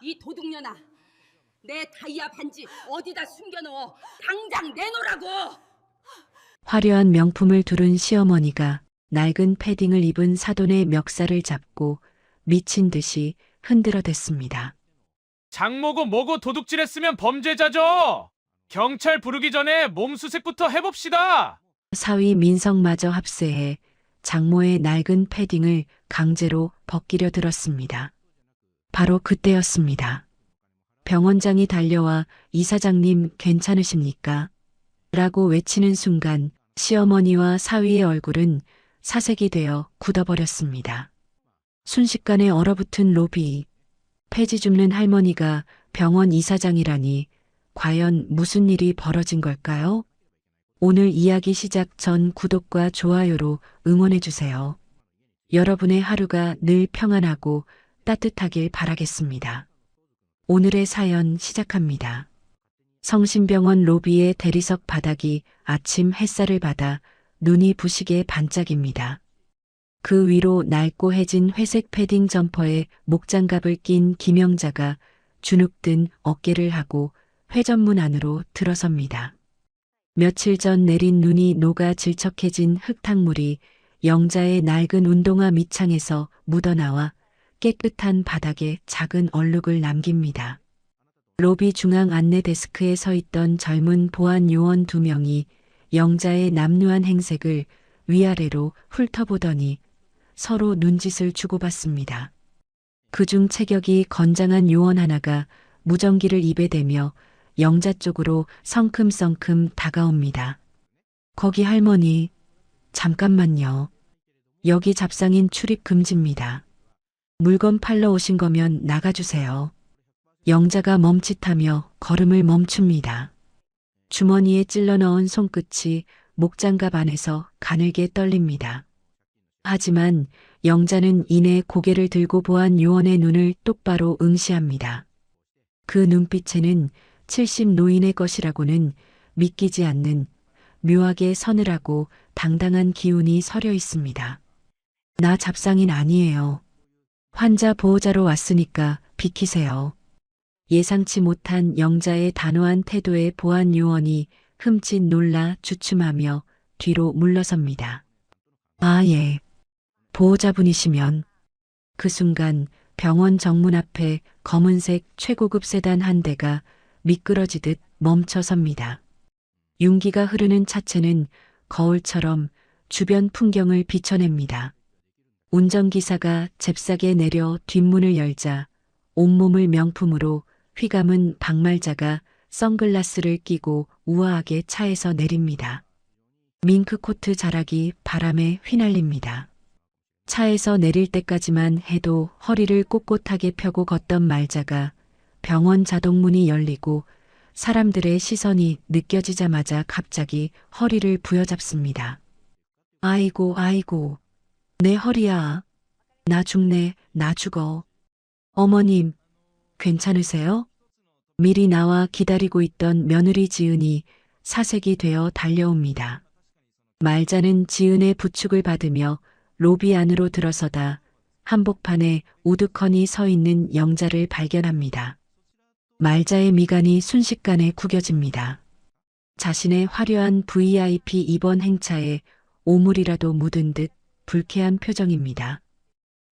이 도둑년아, 내 다이아 반지 어디다 숨겨놓어? 당장 내놓으라고! 화려한 명품을 두른 시어머니가 낡은 패딩을 입은 사돈의 멱살을 잡고 미친 듯이 흔들어댔습니다. 장모고 뭐고 도둑질했으면 범죄자죠. 경찰 부르기 전에 몸수색부터 해봅시다. 사위 민성마저 합세해 장모의 낡은 패딩을 강제로 벗기려 들었습니다. 바로 그때였습니다. 병원장이 달려와 이사장님 괜찮으십니까? 라고 외치는 순간 시어머니와 사위의 얼굴은 사색이 되어 굳어버렸습니다. 순식간에 얼어붙은 로비, 폐지 줍는 할머니가 병원 이사장이라니 과연 무슨 일이 벌어진 걸까요? 오늘 이야기 시작 전 구독과 좋아요로 응원해주세요. 여러분의 하루가 늘 평안하고 따뜻하길 바라겠습니다. 오늘의 사연 시작합니다. 성심병원 로비의 대리석 바닥이 아침 햇살을 받아 눈이 부시게 반짝입니다. 그 위로 낡고 해진 회색 패딩 점퍼에 목장갑을 낀 김영자가 주눅든 어깨를 하고 회전문 안으로 들어섭니다. 며칠 전 내린 눈이 녹아 질척해진 흙탕물이 영자의 낡은 운동화 밑창에서 묻어나와 깨끗한 바닥에 작은 얼룩을 남깁니다. 로비 중앙 안내 데스크에 서 있던 젊은 보안 요원 2명이 영자의 남루한 행색을 위아래로 훑어보더니 서로 눈짓을 주고받습니다. 그중 체격이 건장한 요원 하나가 무전기를 입에 대며 영자 쪽으로 성큼성큼 다가옵니다. 거기 할머니, 잠깐만요. 여기 잡상인 출입 금지입니다. 물건 팔러 오신 거면 나가주세요. 영자가 멈칫하며 걸음을 멈춥니다. 주머니에 찔러 넣은 손끝이 목장갑 안에서 가늘게 떨립니다. 하지만 영자는 이내 고개를 들고 보안 요원의 눈을 똑바로 응시합니다. 그 눈빛에는 70 노인의 것이라고는 믿기지 않는 묘하게 서늘하고 당당한 기운이 서려 있습니다. 나 잡상인 아니에요. 환자 보호자로 왔으니까 비키세요. 예상치 못한 영자의 단호한 태도에 보안 요원이 흠칫 놀라 주춤하며 뒤로 물러섭니다. 아, 예. 보호자분이시면. 그 순간 병원 정문 앞에 검은색 최고급 세단 한 대가 미끄러지듯 멈춰섭니다. 윤기가 흐르는 차체는 거울처럼 주변 풍경을 비춰냅니다. 운전기사가 잽싸게 내려 뒷문을 열자 온몸을 명품으로 휘감은 박말자가 선글라스를 끼고 우아하게 차에서 내립니다. 밍크코트 자락이 바람에 휘날립니다. 차에서 내릴 때까지만 해도 허리를 꼿꼿하게 펴고 걷던 말자가 병원 자동문이 열리고 사람들의 시선이 느껴지자마자 갑자기 허리를 부여잡습니다. 아이고, 아이고, 내 허리야. 나 죽네, 나 죽어. 어머님, 괜찮으세요? 미리 나와 기다리고 있던 며느리 지은이 사색이 되어 달려옵니다. 말자는 지은의 부축을 받으며 로비 안으로 들어서다 한복판에 우두커니 서 있는 영자를 발견합니다. 말자의 미간이 순식간에 구겨집니다. 자신의 화려한 VIP 입원 행차에 오물이라도 묻은 듯 불쾌한 표정입니다.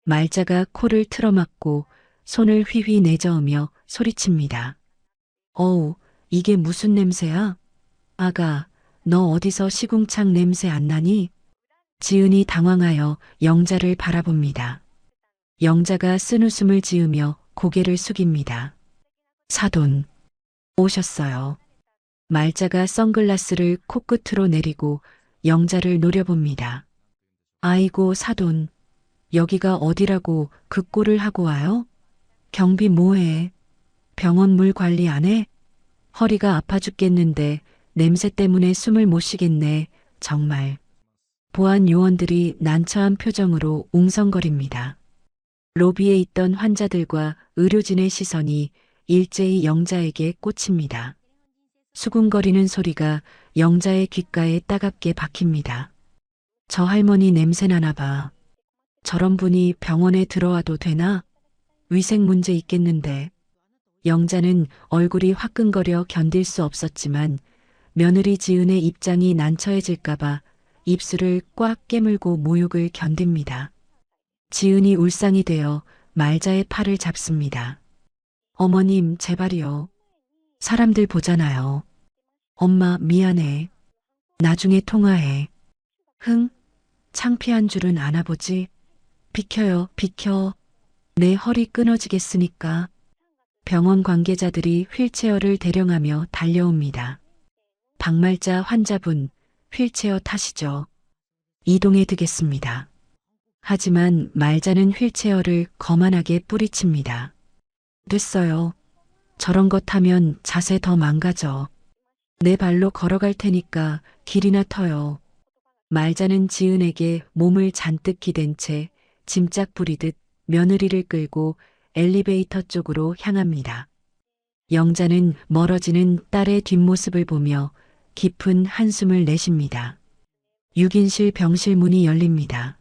말자가 코를 틀어막고 손을 휘휘 내저으며 소리칩니다. 어우, 이게 무슨 냄새야? 아가, 너 어디서 시궁창 냄새 안 나니? 지은이 당황하여 영자를 바라봅니다. 영자가 쓴웃음을 지으며 고개를 숙입니다. 사돈, 오셨어요. 말자가 선글라스를 코끝으로 내리고 영자를 노려봅니다. 아이고 사돈, 여기가 어디라고 그 꼴을 하고 와요? 경비 뭐해? 병원 물 관리 안 해? 허리가 아파 죽겠는데 냄새 때문에 숨을 못 쉬겠네, 정말. 보안 요원들이 난처한 표정으로 웅성거립니다. 로비에 있던 환자들과 의료진의 시선이 일제히 영자에게 꽂힙니다. 수군거리는 소리가 영자의 귓가에 따갑게 박힙니다. 저 할머니 냄새 나나 봐. 저런 분이 병원에 들어와도 되나? 위생 문제 있겠는데. 영자는 얼굴이 화끈거려 견딜 수 없었지만 며느리 지은의 입장이 난처해질까봐 입술을 꽉 깨물고 모욕을 견딥니다. 지은이 울상이 되어 말자의 팔을 잡습니다. 어머님, 제발이요. 사람들 보잖아요. 엄마, 미안해. 나중에 통화해. 흥, 창피한 줄은 아나 보지. 비켜요, 비켜. 내 허리 끊어지겠으니까. 병원 관계자들이 휠체어를 대령하며 달려옵니다. 박말자 환자분, 휠체어 타시죠. 이동해 드겠습니다. 하지만 말자는 휠체어를 거만하게 뿌리칩니다. 됐어요. 저런 거 타면 자세 더 망가져. 내 발로 걸어갈 테니까 길이나 터요. 말자는 지은에게 몸을 잔뜩 기댄 채 짐짝 부리듯 며느리를 끌고 엘리베이터 쪽으로 향합니다. 영자는 멀어지는 딸의 뒷모습을 보며 깊은 한숨을 내쉽니다. 6인실 병실 문이 열립니다.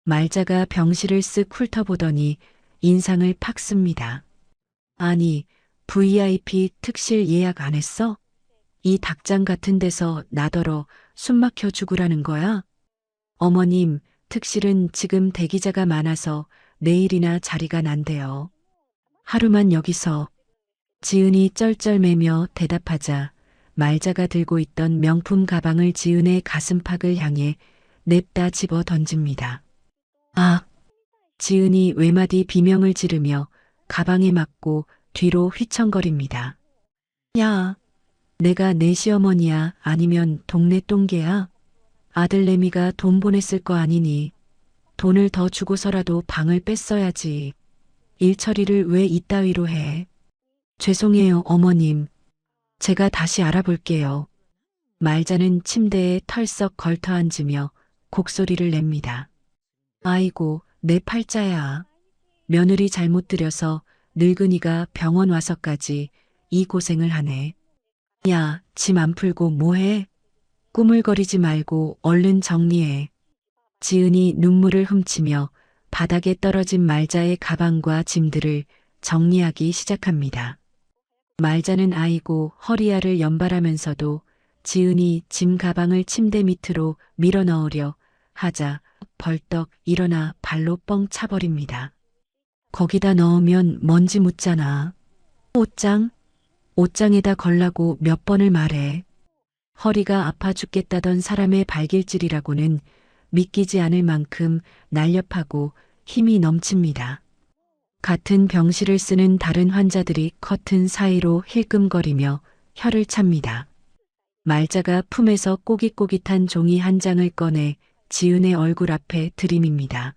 말자가 병실을 쓱 훑어보더니 인상을 팍 씁니다. 아니, VIP 특실 예약 안 했어? 이 닭장 같은 데서 나더러 숨 막혀 죽으라는 거야? 어머님, 특실은 지금 대기자가 많아서 내일이나 자리가 난대요. 하루만 여기서. 지은이 쩔쩔매며 대답하자 말자가 들고 있던 명품 가방을 지은의 가슴팍을 향해 냅다 집어 던집니다. 아! 지은이 외마디 비명을 지르며 가방에 맞고 뒤로 휘청거립니다. 야! 내가 내 시어머니야? 아니면 동네 똥개야? 아들내미가 돈 보냈을 거 아니니 돈을 더 주고서라도 방을 뺐어야지. 일 처리를 왜 이따위로 해? 죄송해요, 어머님. 제가 다시 알아볼게요. 말자는 침대에 털썩 걸터 앉으며 곡소리를 냅니다. 아이고, 내 팔자야. 며느리 잘못 들여서 늙은이가 병원 와서까지 이 고생을 하네. 야, 짐 안 풀고 뭐해? 꾸물거리지 말고 얼른 정리해. 지은이 눈물을 훔치며 바닥에 떨어진 말자의 가방과 짐들을 정리하기 시작합니다. 말자는 아이고 허리알을 연발하면서도 지은이 짐 가방을 침대 밑으로 밀어 넣으려 하자 벌떡 일어나 발로 뻥 차버립니다. 거기다 넣으면 먼지 묻잖아. 옷장? 옷장에다 걸라고 몇 번을 말해. 허리가 아파 죽겠다던 사람의 발길질이라고는 믿기지 않을 만큼 날렵하고 힘이 넘칩니다. 같은 병실을 쓰는 다른 환자들이 커튼 사이로 힐끔거리며 혀를 찹니다. 말자가 품에서 꼬깃꼬깃한 종이 한 장을 꺼내 지은의 얼굴 앞에 들이밉니다.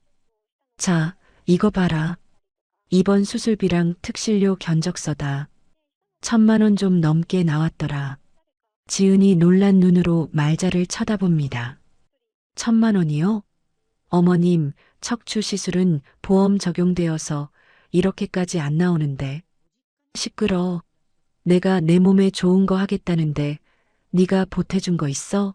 자, 이거 봐라. 이번 수술비랑 특실료 견적서다. 1,000만 원 좀 넘게 나왔더라. 지은이 놀란 눈으로 말자를 쳐다봅니다. 1,000만 원이요? 어머님, 척추 시술은 보험 적용되어서 이렇게까지 안 나오는데. 시끄러. 내가 내 몸에 좋은 거 하겠다는데 네가 보태준 거 있어?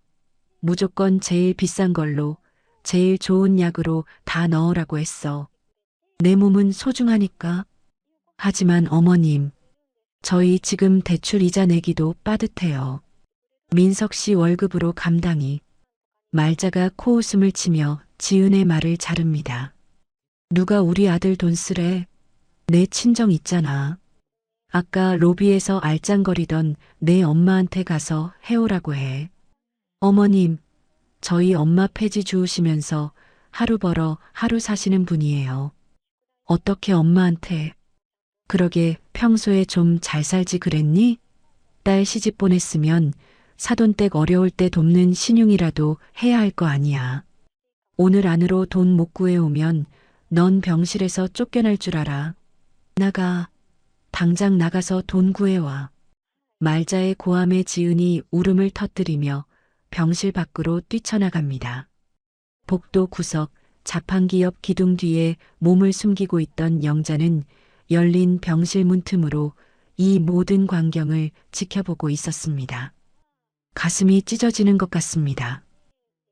무조건 제일 비싼 걸로 제일 좋은 약으로 다 넣으라고 했어. 내 몸은 소중하니까. 하지만 어머님, 저희 지금 대출 이자 내기도 빠듯해요. 민석 씨 월급으로 감당이. 말자가 코웃음을 치며 지은의 말을 자릅니다. 누가 우리 아들 돈 쓰래? 내 친정 있잖아. 아까 로비에서 알짱거리던 내 엄마한테 가서 해오라고 해. 어머님, 저희 엄마 폐지 주우시면서 하루 벌어 하루 사시는 분이에요. 어떻게 엄마한테. 그러게 평소에 좀 잘 살지 그랬니? 딸 시집 보냈으면 사돈댁 어려울 때 돕는 신용이라도 해야 할 거 아니야. 오늘 안으로 돈 못 구해오면 넌 병실에서 쫓겨날 줄 알아. 나가. 당장 나가서 돈 구해와. 말자의 고함에 지은이 울음을 터뜨리며 병실 밖으로 뛰쳐나갑니다. 복도 구석 자판기 옆 기둥 뒤에 몸을 숨기고 있던 영자는 열린 병실 문 틈으로 이 모든 광경을 지켜보고 있었습니다. 가슴이 찢어지는 것 같습니다.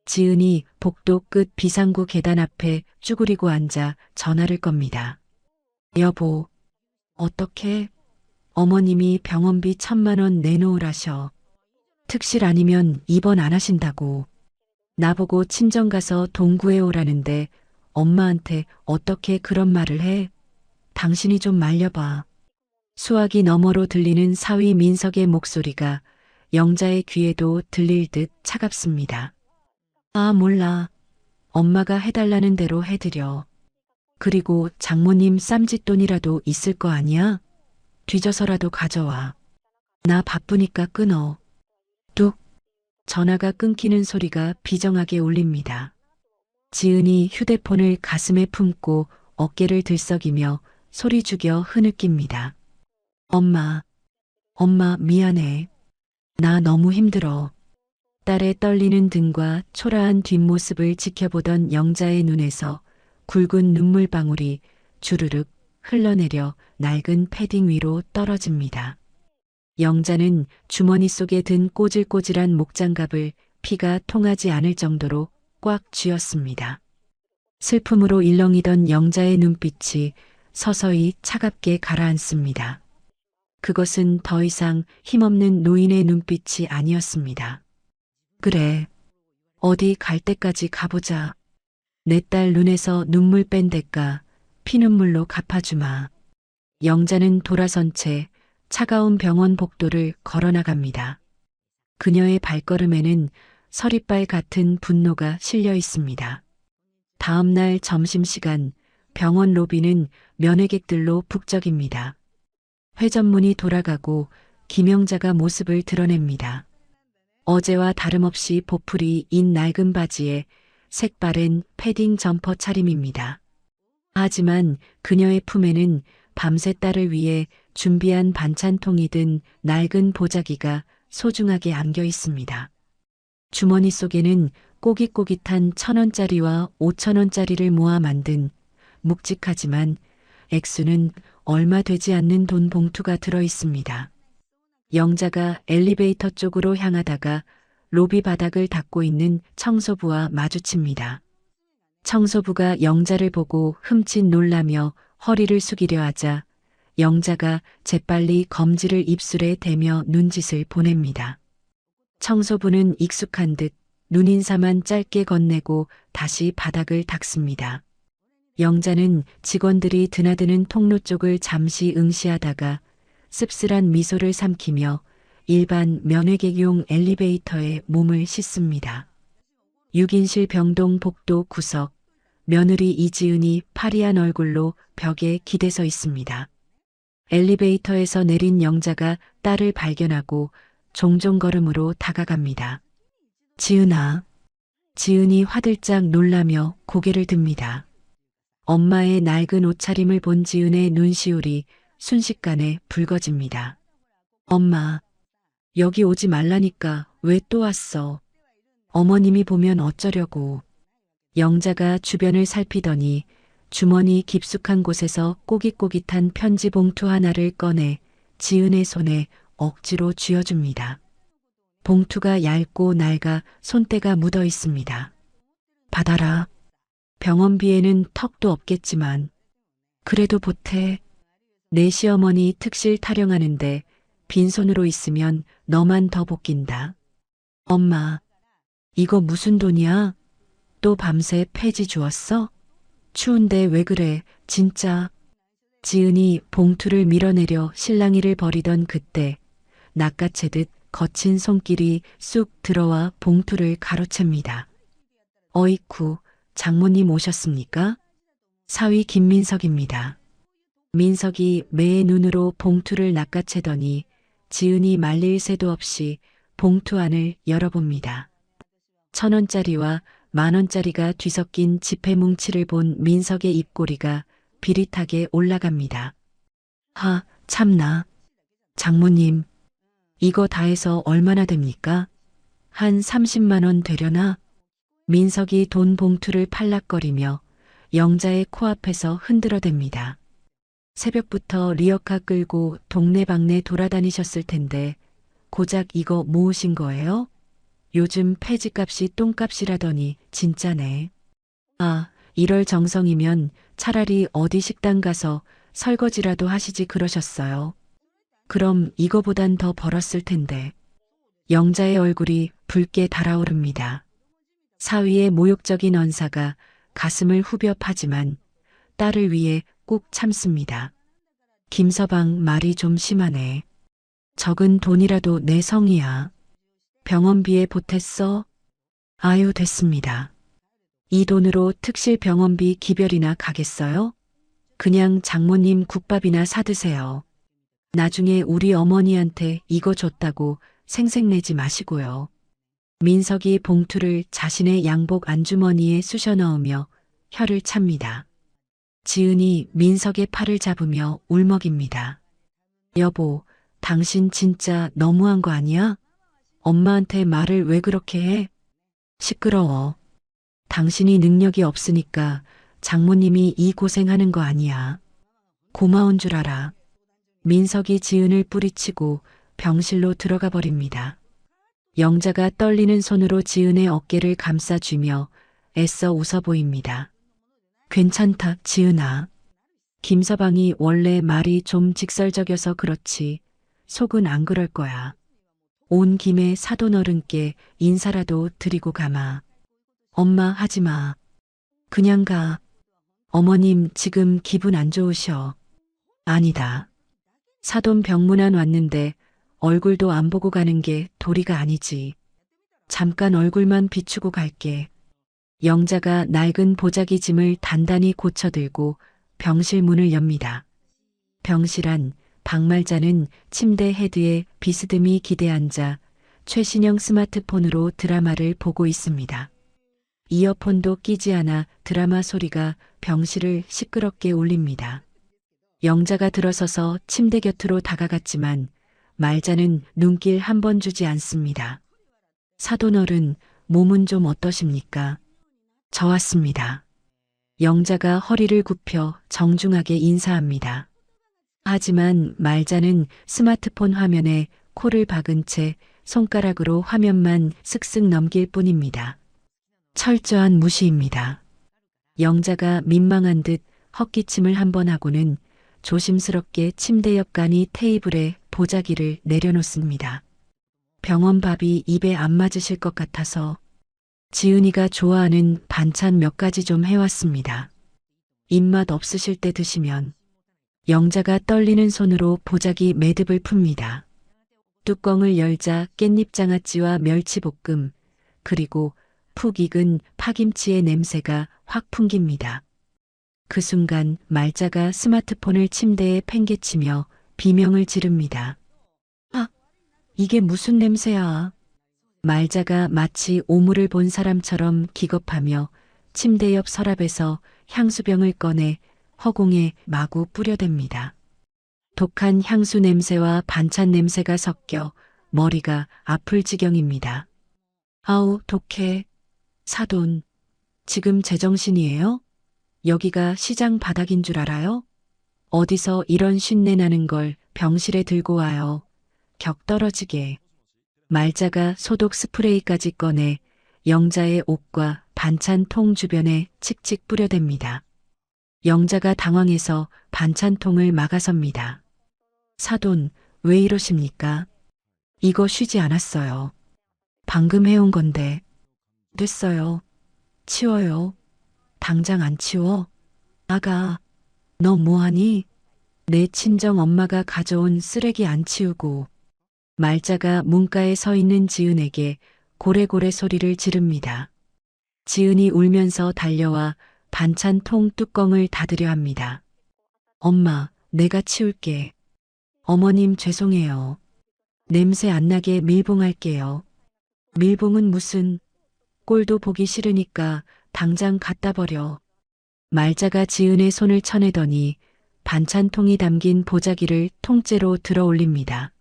지은이 복도 끝 비상구 계단 앞에 쭈그리고 앉아 전화를 겁니다. 여보, 어떡해? 어머님이 병원비 1,000만 원 내놓으라셔. 특실 아니면 입원 안 하신다고. 나보고 친정 가서 돈 구해오라는데 엄마한테 어떻게 그런 말을 해? 당신이 좀 말려봐. 수화기 너머로 들리는 사위 민석의 목소리가 영자의 귀에도 들릴 듯 차갑습니다. 아, 몰라. 엄마가 해달라는 대로 해드려. 그리고 장모님 쌈짓돈이라도 있을 거 아니야? 뒤져서라도 가져와. 나 바쁘니까 끊어. 뚝. 전화가 끊기는 소리가 비정하게 울립니다. 지은이 휴대폰을 가슴에 품고 어깨를 들썩이며 소리 죽여 흐느낍니다. 엄마 미안해. 나 너무 힘들어. 딸의 떨리는 등과 초라한 뒷모습을 지켜보던 영자의 눈에서 굵은 눈물방울이 주르륵 흘러내려 낡은 패딩 위로 떨어집니다. 영자는 주머니 속에 든 꼬질꼬질한 목장갑을 피가 통하지 않을 정도로 꽉 쥐었습니다. 슬픔으로 일렁이던 영자의 눈빛이 서서히 차갑게 가라앉습니다. 그것은 더 이상 힘없는 노인의 눈빛이 아니었습니다. 그래, 어디 갈 때까지 가보자. 내 딸 눈에서 눈물 뺀 대가 피눈물로 갚아주마. 영자는 돌아선 채 차가운 병원 복도를 걸어나갑니다. 그녀의 발걸음에는 서리빨 같은 분노가 실려 있습니다. 다음 날 점심시간 병원 로비는 면회객들로 북적입니다. 회전문이 돌아가고 김영자가 모습을 드러냅니다. 어제와 다름없이 보풀이 인 낡은 바지에 색바랜 패딩 점퍼 차림입니다. 하지만 그녀의 품에는 밤새 딸을 위해 준비한 반찬통이 든 낡은 보자기가 소중하게 안겨 있습니다. 주머니 속에는 꼬깃꼬깃한 1,000원짜리와 5,000원짜리를 모아 만든 묵직하지만 액수는 얼마 되지 않는 돈 봉투가 들어 있습니다. 영자가 엘리베이터 쪽으로 향하다가 로비 바닥을 닦고 있는 청소부와 마주칩니다. 청소부가 영자를 보고 흠칫 놀라며 허리를 숙이려 하자 영자가 재빨리 검지를 입술에 대며 눈짓을 보냅니다. 청소부는 익숙한 듯 눈인사만 짧게 건네고 다시 바닥을 닦습니다. 영자는 직원들이 드나드는 통로 쪽을 잠시 응시하다가 씁쓸한 미소를 삼키며 일반 면회객용 엘리베이터에 몸을 싣습니다. 6인실 병동 복도 구석, 며느리 이지은이 파리한 얼굴로 벽에 기대서 있습니다. 엘리베이터에서 내린 영자가 딸을 발견하고 종종 걸음으로 다가갑니다. 지은아. 지은이 화들짝 놀라며 고개를 듭니다. 엄마의 낡은 옷차림을 본 지은의 눈시울이 순식간에 붉어집니다. 엄마, 여기 오지 말라니까 왜 또 왔어? 어머님이 보면 어쩌려고. 영자가 주변을 살피더니 주머니 깊숙한 곳에서 꼬깃꼬깃한 편지 봉투 하나를 꺼내 지은의 손에 억지로 쥐어줍니다. 봉투가 얇고 낡아 손때가 묻어 있습니다. 받아라. 병원비에는 턱도 없겠지만 그래도 보태. 내 시어머니 특실 타령하는데 빈손으로 있으면 너만 더 볶인다. 엄마, 이거 무슨 돈이야? 또 밤새 폐지 주었어? 추운데 왜 그래, 진짜. 지은이 봉투를 밀어내려 실랑이를 벌이던 그때 낚아채듯 거친 손길이 쑥 들어와 봉투를 가로챕니다. 어이쿠, 장모님 오셨습니까? 사위 김민석입니다. 민석이 매의 눈으로 봉투를 낚아채더니 지은이 말릴 새도 없이 봉투 안을 열어봅니다. 1,000원짜리와 10,000원짜리가 뒤섞인 지폐 뭉치를 본 민석의 입꼬리가 비릿하게 올라갑니다. 하, 참나. 장모님, 이거 다 해서 얼마나 됩니까? 한 30만 원 되려나? 민석이 돈 봉투를 팔락거리며 영자의 코앞에서 흔들어댑니다. 새벽부터 리어카 끌고 동네방네 돌아다니셨을 텐데 고작 이거 모으신 거예요? 요즘 폐지값이 똥값이라더니 진짜네. 아, 이럴 정성이면 차라리 어디 식당 가서 설거지라도 하시지 그러셨어요. 그럼 이거보단 더 벌었을 텐데. 영자의 얼굴이 붉게 달아오릅니다. 사위의 모욕적인 언사가 가슴을 후벼 파지만 딸을 위해 꾹 참습니다. 김서방 말이 좀 심하네. 적은 돈이라도 내 성이야. 병원비에 보탰어? 아유, 됐습니다. 이 돈으로 특실 병원비 기별이나 가겠어요? 그냥 장모님 국밥이나 사드세요. 나중에 우리 어머니한테 이거 줬다고 생색내지 마시고요. 민석이 봉투를 자신의 양복 안주머니에 쑤셔 넣으며 혀를 찹니다. 지은이 민석의 팔을 잡으며 울먹입니다. 여보, 당신 진짜 너무한 거 아니야? 엄마한테 말을 왜 그렇게 해? 시끄러워. 당신이 능력이 없으니까 장모님이 이 고생하는 거 아니야. 고마운 줄 알아. 민석이 지은을 뿌리치고 병실로 들어가 버립니다. 영자가 떨리는 손으로 지은의 어깨를 감싸쥐며 애써 웃어 보입니다. 괜찮다, 지은아. 김서방이 원래 말이 좀 직설적여서 그렇지 속은 안 그럴 거야. 온 김에 사돈 어른께 인사라도 드리고 가마. 엄마, 하지 마. 그냥 가. 어머님 지금 기분 안 좋으셔. 아니다. 사돈 병문안 왔는데 얼굴도 안 보고 가는 게 도리가 아니지. 잠깐 얼굴만 비추고 갈게. 영자가 낡은 보자기 짐을 단단히 고쳐들고 병실 문을 엽니다. 병실 안 박말자는 침대 헤드에 비스듬히 기대앉아 최신형 스마트폰으로 드라마를 보고 있습니다. 이어폰도 끼지 않아 드라마 소리가 병실을 시끄럽게 울립니다. 영자가 들어서서 침대 곁으로 다가갔지만 말자는 눈길 한 번 주지 않습니다. 사돈 어른, 몸은 좀 어떠십니까? 저 왔습니다. 영자가 허리를 굽혀 정중하게 인사합니다. 하지만 말자는 스마트폰 화면에 코를 박은 채 손가락으로 화면만 슥슥 넘길 뿐입니다. 철저한 무시입니다. 영자가 민망한 듯 헛기침을 한 번 하고는 조심스럽게 침대 옆 간이 테이블에 보자기를 내려놓습니다. 병원 밥이 입에 안 맞으실 것 같아서 지은이가 좋아하는 반찬 몇 가지 좀 해왔습니다. 입맛 없으실 때 드시면. 영자가 떨리는 손으로 보자기 매듭을 풉니다. 뚜껑을 열자 깻잎장아찌와 멸치볶음, 그리고 푹 익은 파김치의 냄새가 확 풍깁니다. 그 순간 말자가 스마트폰을 침대에 팽개치며 비명을 지릅니다. 아, 이게 무슨 냄새야? 말자가 마치 오물을 본 사람처럼 기겁하며 침대 옆 서랍에서 향수병을 꺼내 허공에 마구 뿌려댑니다. 독한 향수 냄새와 반찬 냄새가 섞여 머리가 아플 지경입니다. 아우, 독해. 사돈, 지금 제정신이에요? 여기가 시장 바닥인 줄 알아요? 어디서 이런 쉰내 나는 걸 병실에 들고 와요. 격 떨어지게. 말자가 소독 스프레이까지 꺼내 영자의 옷과 반찬통 주변에 칙칙 뿌려댑니다. 영자가 당황해서 반찬통을 막아섭니다. 사돈, 왜 이러십니까? 이거 쉬지 않았어요. 방금 해온 건데. 됐어요. 치워요. 당장 안 치워? 아가, 너 뭐하니? 내 친정 엄마가 가져온 쓰레기 안 치우고. 말자가 문가에 서 있는 지은에게 고래고래 소리를 지릅니다. 지은이 울면서 달려와 반찬통 뚜껑을 닫으려 합니다. 엄마, 내가 치울게. 어머님 죄송해요. 냄새 안 나게 밀봉할게요. 밀봉은 무슨, 꼴도 보기 싫으니까 당장 갖다 버려. 말자가 지은의 손을 쳐내더니 반찬통이 담긴 보자기를 통째로 들어 올립니다.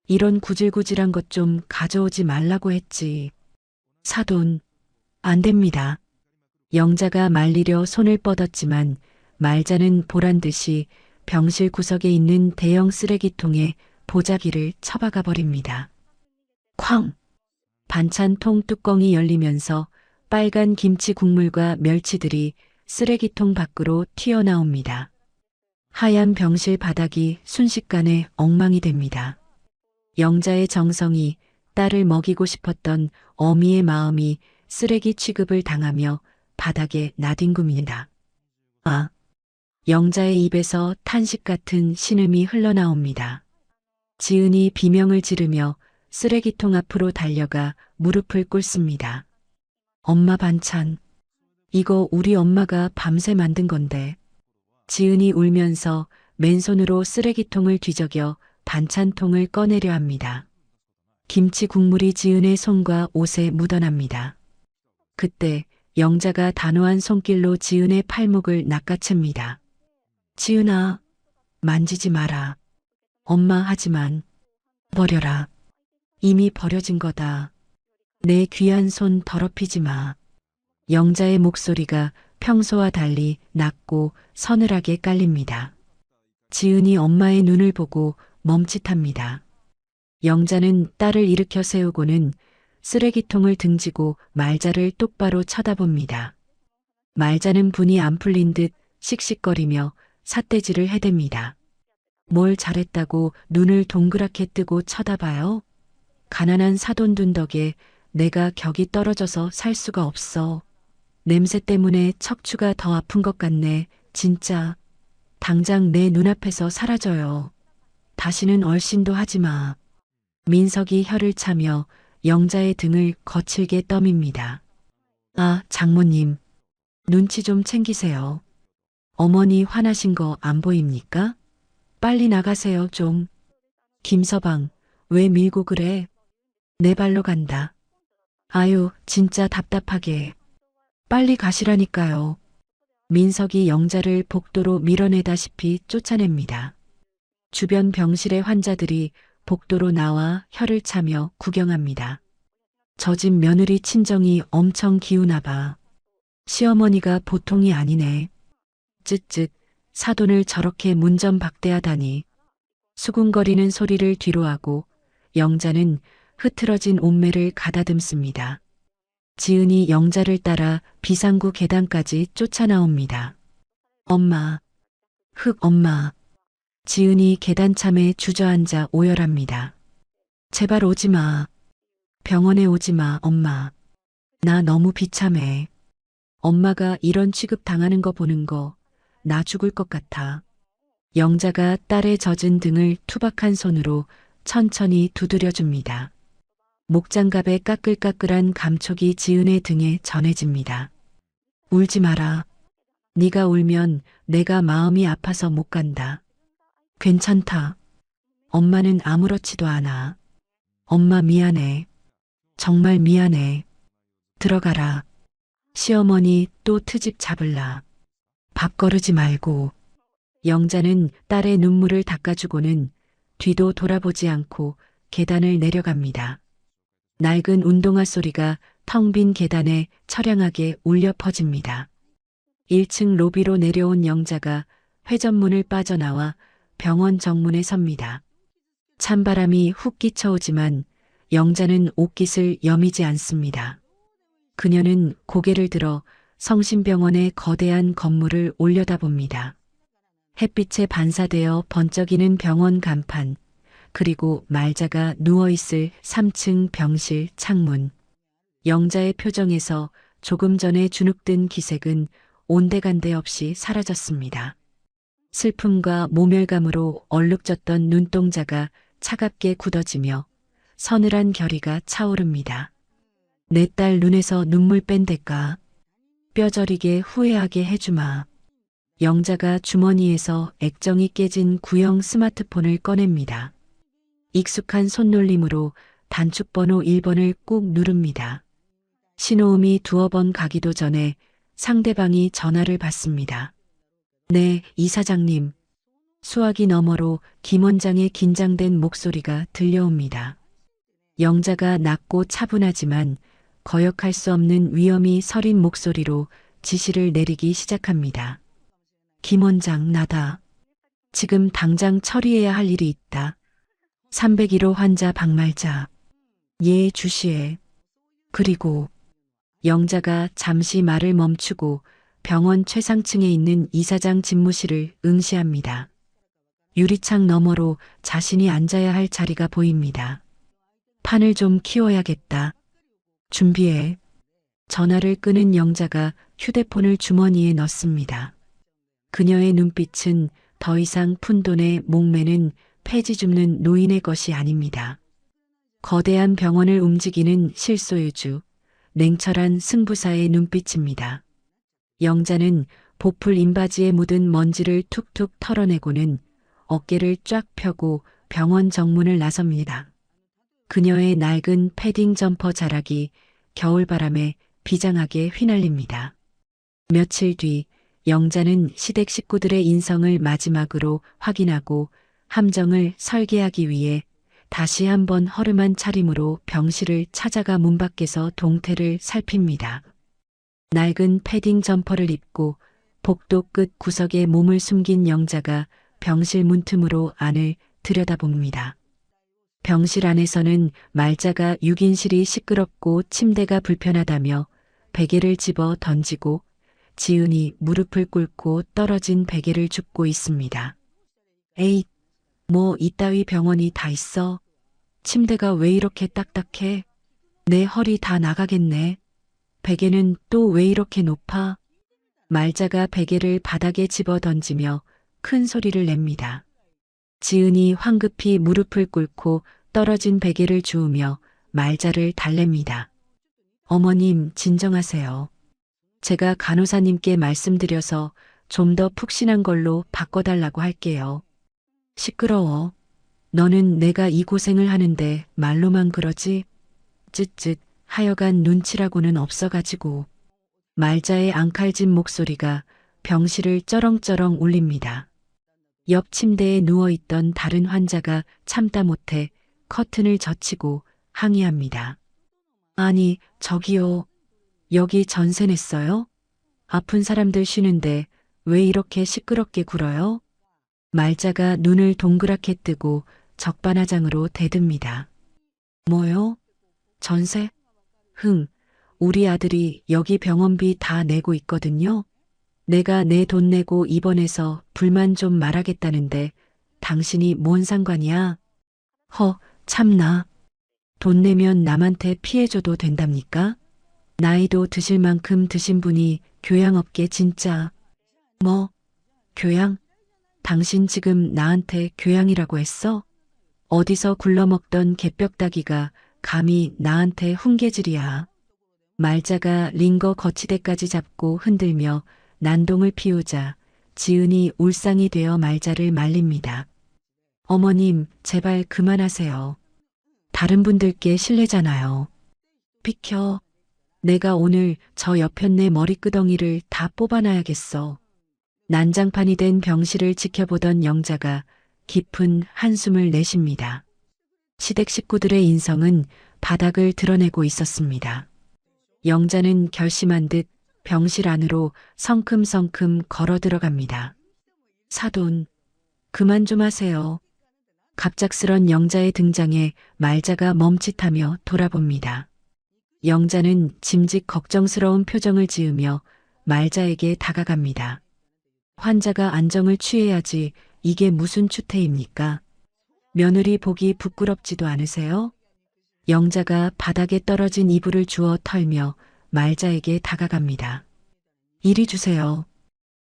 이런 구질구질한 것 좀 가져오지 말라고 했지. 사돈, 안 됩니다. 영자가 말리려 손을 뻗었지만 말자는 보란 듯이 병실 구석에 있는 대형 쓰레기통에 보자기를 처박아 버립니다. 쾅! 반찬통 뚜껑이 열리면서 빨간 김치 국물과 멸치들이 쓰레기통 밖으로 튀어나옵니다. 하얀 병실 바닥이 순식간에 엉망이 됩니다. 영자의 정성이, 딸을 먹이고 싶었던 어미의 마음이 쓰레기 취급을 당하며 바닥에 나뒹굽니다. 아! 영자의 입에서 탄식 같은 신음이 흘러나옵니다. 지은이 비명을 지르며 쓰레기통 앞으로 달려가 무릎을 꿇습니다. 엄마 반찬. 이거 우리 엄마가 밤새 만든 건데. 지은이 울면서 맨손으로 쓰레기통을 뒤적여 반찬통을 꺼내려 합니다. 김치 국물이 지은의 손과 옷에 묻어납니다. 그때 영자가 단호한 손길로 지은의 팔목을 낚아챕니다. 지은아, 만지지 마라. 엄마 하지만 버려라. 이미 버려진 거다. 내 귀한 손 더럽히지 마. 영자의 목소리가 평소와 달리 낮고 서늘하게 깔립니다. 지은이 엄마의 눈을 보고 멈칫합니다. 영자는 딸을 일으켜 세우고는 쓰레기통을 등지고 말자를 똑바로 쳐다봅니다. 말자는 분이 안 풀린 듯 씩씩거리며 삿대질을 해댑니다. 뭘 잘했다고 눈을 동그랗게 뜨고 쳐다봐요? 가난한 사돈둔 덕에 내가 격이 떨어져서 살 수가 없어. 냄새 때문에 척추가 더 아픈 것 같네. 진짜. 당장 내 눈앞에서 사라져요. 다시는 얼씬도 하지 마. 민석이 혀를 차며 영자의 등을 거칠게 떠밉니다. 아, 장모님. 눈치 좀 챙기세요. 어머니 화나신 거 안 보입니까? 빨리 나가세요, 좀. 김서방, 왜 밀고 그래? 내 발로 간다. 아유, 진짜 답답하게. 빨리 가시라니까요. 민석이 영자를 복도로 밀어내다시피 쫓아냅니다. 주변 병실의 환자들이 복도로 나와 혀를 차며 구경합니다. 저 집 며느리 친정이 엄청 기우나 봐. 시어머니가 보통이 아니네. 쯧쯧, 사돈을 저렇게 문전박대하다니. 수군거리는 소리를 뒤로하고 영자는 흐트러진 옷매를 가다듬습니다. 지은이 영자를 따라 비상구 계단까지 쫓아나옵니다. 엄마, 엄마. 지은이 계단참에 주저앉아 오열합니다. 제발 오지 마. 병원에 오지 마, 엄마. 나 너무 비참해. 엄마가 이런 취급 당하는 거 보는 거 나 죽을 것 같아. 영자가 딸의 젖은 등을 투박한 손으로 천천히 두드려줍니다. 목장갑의 까끌까끌한 감촉이 지은의 등에 전해집니다. 울지 마라. 네가 울면 내가 마음이 아파서 못 간다. 괜찮다. 엄마는 아무렇지도 않아. 엄마 미안해. 정말 미안해. 들어가라. 시어머니 또 트집 잡을라. 밥 거르지 말고. 영자는 딸의 눈물을 닦아주고는 뒤도 돌아보지 않고 계단을 내려갑니다. 낡은 운동화 소리가 텅 빈 계단에 처량하게 울려 퍼집니다. 1층 로비로 내려온 영자가 회전문을 빠져나와 병원 정문에 섭니다. 찬바람이 훅 끼쳐오지만 영자는 옷깃을 여미지 않습니다. 그녀는 고개를 들어 성심병원의 거대한 건물을 올려다봅니다. 햇빛에 반사되어 번쩍이는 병원 간판, 그리고 말자가 누워있을 3층 병실 창문. 영자의 표정에서 조금 전에 주눅든 기색은 온데간데 없이 사라졌습니다. 슬픔과 모멸감으로 얼룩졌던 눈동자가 차갑게 굳어지며 서늘한 결의가 차오릅니다. 내 딸 눈에서 눈물 뺀 대가 뼈저리게 후회하게 해주마. 영자가 주머니에서 액정이 깨진 구형 스마트폰을 꺼냅니다. 익숙한 손놀림으로 단축번호 1번을 꾹 누릅니다. 신호음이 두어 번 가기도 전에 상대방이 전화를 받습니다. 네, 이사장님. 수화기 너머로 김 원장의 긴장된 목소리가 들려옵니다. 영자가 낮고 차분하지만 거역할 수 없는 위험이 서린 목소리로 지시를 내리기 시작합니다. 김 원장, 나다. 지금 당장 처리해야 할 일이 있다. 301호 환자 박말자. 예, 주시해. 그리고 영자가 잠시 말을 멈추고 병원 최상층에 있는 이사장 집무실을 응시합니다. 유리창 너머로 자신이 앉아야 할 자리가 보입니다. 판을 좀 키워야겠다. 준비해. 전화를 끄는 영자가 휴대폰을 주머니에 넣습니다. 그녀의 눈빛은 더 이상 푼돈에 목매는 폐지 줍는 노인의 것이 아닙니다. 거대한 병원을 움직이는 실소유주, 냉철한 승부사의 눈빛입니다. 영자는 보풀 인바지에 묻은 먼지를 툭툭 털어내고는 어깨를 쫙 펴고 병원 정문을 나섭니다. 그녀의 낡은 패딩 점퍼 자락이 겨울바람에 비장하게 휘날립니다. 며칠 뒤 영자는 시댁 식구들의 인성을 마지막으로 확인하고 함정을 설계하기 위해 다시 한번 허름한 차림으로 병실을 찾아가 문 밖에서 동태를 살핍니다. 낡은 패딩 점퍼를 입고 복도 끝 구석에 몸을 숨긴 영자가 병실 문틈으로 안을 들여다봅니다. 병실 안에서는 말자가 6인실이 시끄럽고 침대가 불편하다며 베개를 집어 던지고 지은이 무릎을 꿇고 떨어진 베개를 줍고 있습니다. 에잇, 뭐 이따위 병원이 다 있어. 침대가 왜 이렇게 딱딱해? 내 허리 다 나가겠네. 베개는 또 왜 이렇게 높아? 말자가 베개를 바닥에 집어 던지며 큰 소리를 냅니다. 지은이 황급히 무릎을 꿇고 떨어진 베개를 주우며 말자를 달랩니다. 어머님, 진정하세요. 제가 간호사님께 말씀드려서 좀 더 푹신한 걸로 바꿔달라고 할게요. 시끄러워. 너는 내가 이 고생을 하는데 말로만 그러지? 쯧쯧, 하여간 눈치라고는 없어가지고. 말자의 앙칼진 목소리가 병실을 쩌렁쩌렁 울립니다. 옆 침대에 누워있던 다른 환자가 참다 못해 커튼을 젖히고 항의합니다. 아니, 저기요. 여기 전세 냈어요? 아픈 사람들 쉬는데 왜 이렇게 시끄럽게 굴어요? 말자가 눈을 동그랗게 뜨고 적반하장으로 대듭니다. 뭐요? 전세? 우리 아들이 여기 병원비 다 내고 있거든요. 내가 내 돈 내고 입원해서 불만 좀 말하겠다는데 당신이 뭔 상관이야? 참나. 돈 내면 남한테 피해줘도 된답니까? 나이도 드실 만큼 드신 분이 교양 없게 진짜. 뭐? 교양? 당신 지금 나한테 교양이라고 했어? 어디서 굴러먹던 개벽다기가 감히 나한테 훈계질이야. 말자가 링거 거치대까지 잡고 흔들며 난동을 피우자 지은이 울상이 되어 말자를 말립니다. 어머님, 제발 그만하세요. 다른 분들께 실례잖아요. 비켜. 내가 오늘 저 여편네 머리끄덩이를 다 뽑아놔야겠어. 난장판이 된 병실을 지켜보던 영자가 깊은 한숨을 내쉽니다. 시댁 식구들의 인성은 바닥을 드러내고 있었습니다. 영자는 결심한 듯 병실 안으로 성큼성큼 걸어 들어갑니다. 사돈, 그만 좀 하세요. 갑작스런 영자의 등장에 말자가 멈칫하며 돌아봅니다. 영자는 짐짓 걱정스러운 표정을 지으며 말자에게 다가갑니다. 환자가 안정을 취해야지 이게 무슨 추태입니까? 며느리 보기 부끄럽지도 않으세요? 영자가 바닥에 떨어진 이불을 주워 털며 말자에게 다가갑니다. 이리 주세요.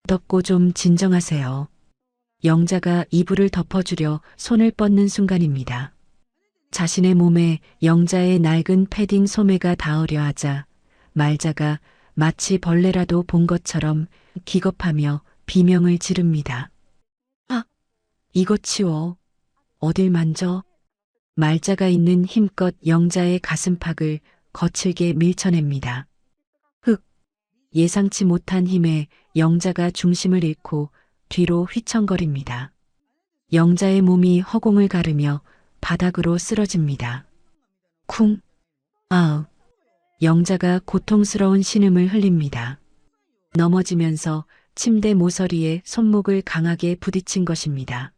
덮고 좀 진정하세요. 영자가 이불을 덮어주려 손을 뻗는 순간입니다. 자신의 몸에 영자의 낡은 패딩 소매가 닿으려 하자 말자가 마치 벌레라도 본 것처럼 기겁하며 비명을 지릅니다. 아, 이거 치워. 어딜 만져? 말자가 있는 힘껏 영자의 가슴팍을 거칠게 밀쳐냅니다. 예상치 못한 힘에 영자가 중심을 잃고 뒤로 휘청거립니다. 영자의 몸이 허공을 가르며 바닥으로 쓰러집니다. 쿵! 아으! 영자가 고통스러운 신음을 흘립니다. 넘어지면서 침대 모서리에 손목을 강하게 부딪힌 것입니다.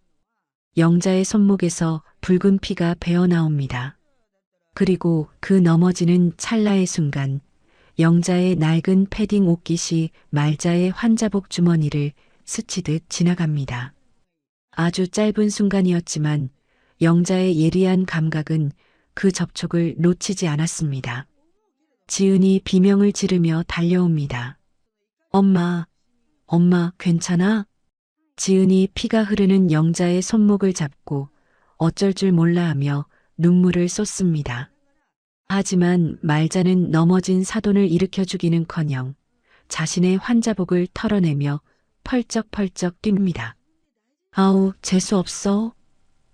영자의 손목에서 붉은 피가 배어나옵니다. 그리고 그 넘어지는 찰나의 순간 영자의 낡은 패딩 옷깃이 말자의 환자복 주머니를 스치듯 지나갑니다. 아주 짧은 순간이었지만 영자의 예리한 감각은 그 접촉을 놓치지 않았습니다. 지은이 비명을 지르며 달려옵니다. 엄마, 엄마 괜찮아? 지은이 피가 흐르는 영자의 손목을 잡고 어쩔 줄 몰라 하며 눈물을 쏟습니다. 하지만 말자는 넘어진 사돈을 일으켜주기는커녕 자신의 환자복을 털어내며 펄쩍펄쩍 뜁니다. 아우, 재수 없어?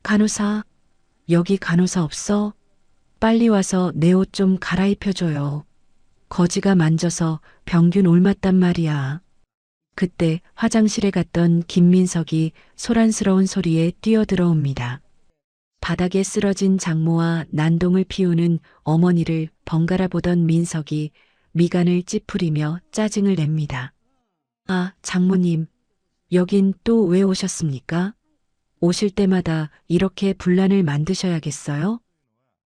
간호사, 여기 간호사 없어? 빨리 와서 내 옷 좀 갈아입혀줘요. 거지가 만져서 병균 옮았단 말이야. 그때 화장실에 갔던 김민석이 소란스러운 소리에 뛰어들어옵니다. 바닥에 쓰러진 장모와 난동을 피우는 어머니를 번갈아 보던 민석이 미간을 찌푸리며 짜증을 냅니다. 아, 장모님, 여긴 또 왜 오셨습니까? 오실 때마다 이렇게 분란을 만드셔야겠어요?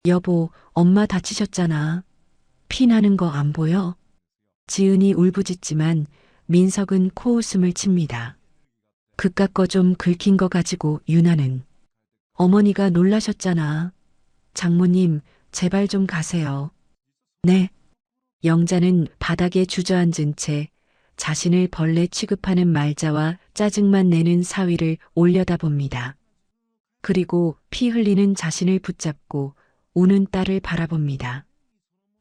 여보, 엄마 다치셨잖아. 피 나는 거 안 보여? 지은이 울부짖지만 민석은 코웃음을 칩니다. 그깟 거 좀 긁힌 거 가지고 유나는. 어머니가 놀라셨잖아. 장모님, 제발 좀 가세요. 네. 영자는 바닥에 주저앉은 채 자신을 벌레 취급하는 말자와 짜증만 내는 사위를 올려다봅니다. 그리고 피 흘리는 자신을 붙잡고 우는 딸을 바라봅니다.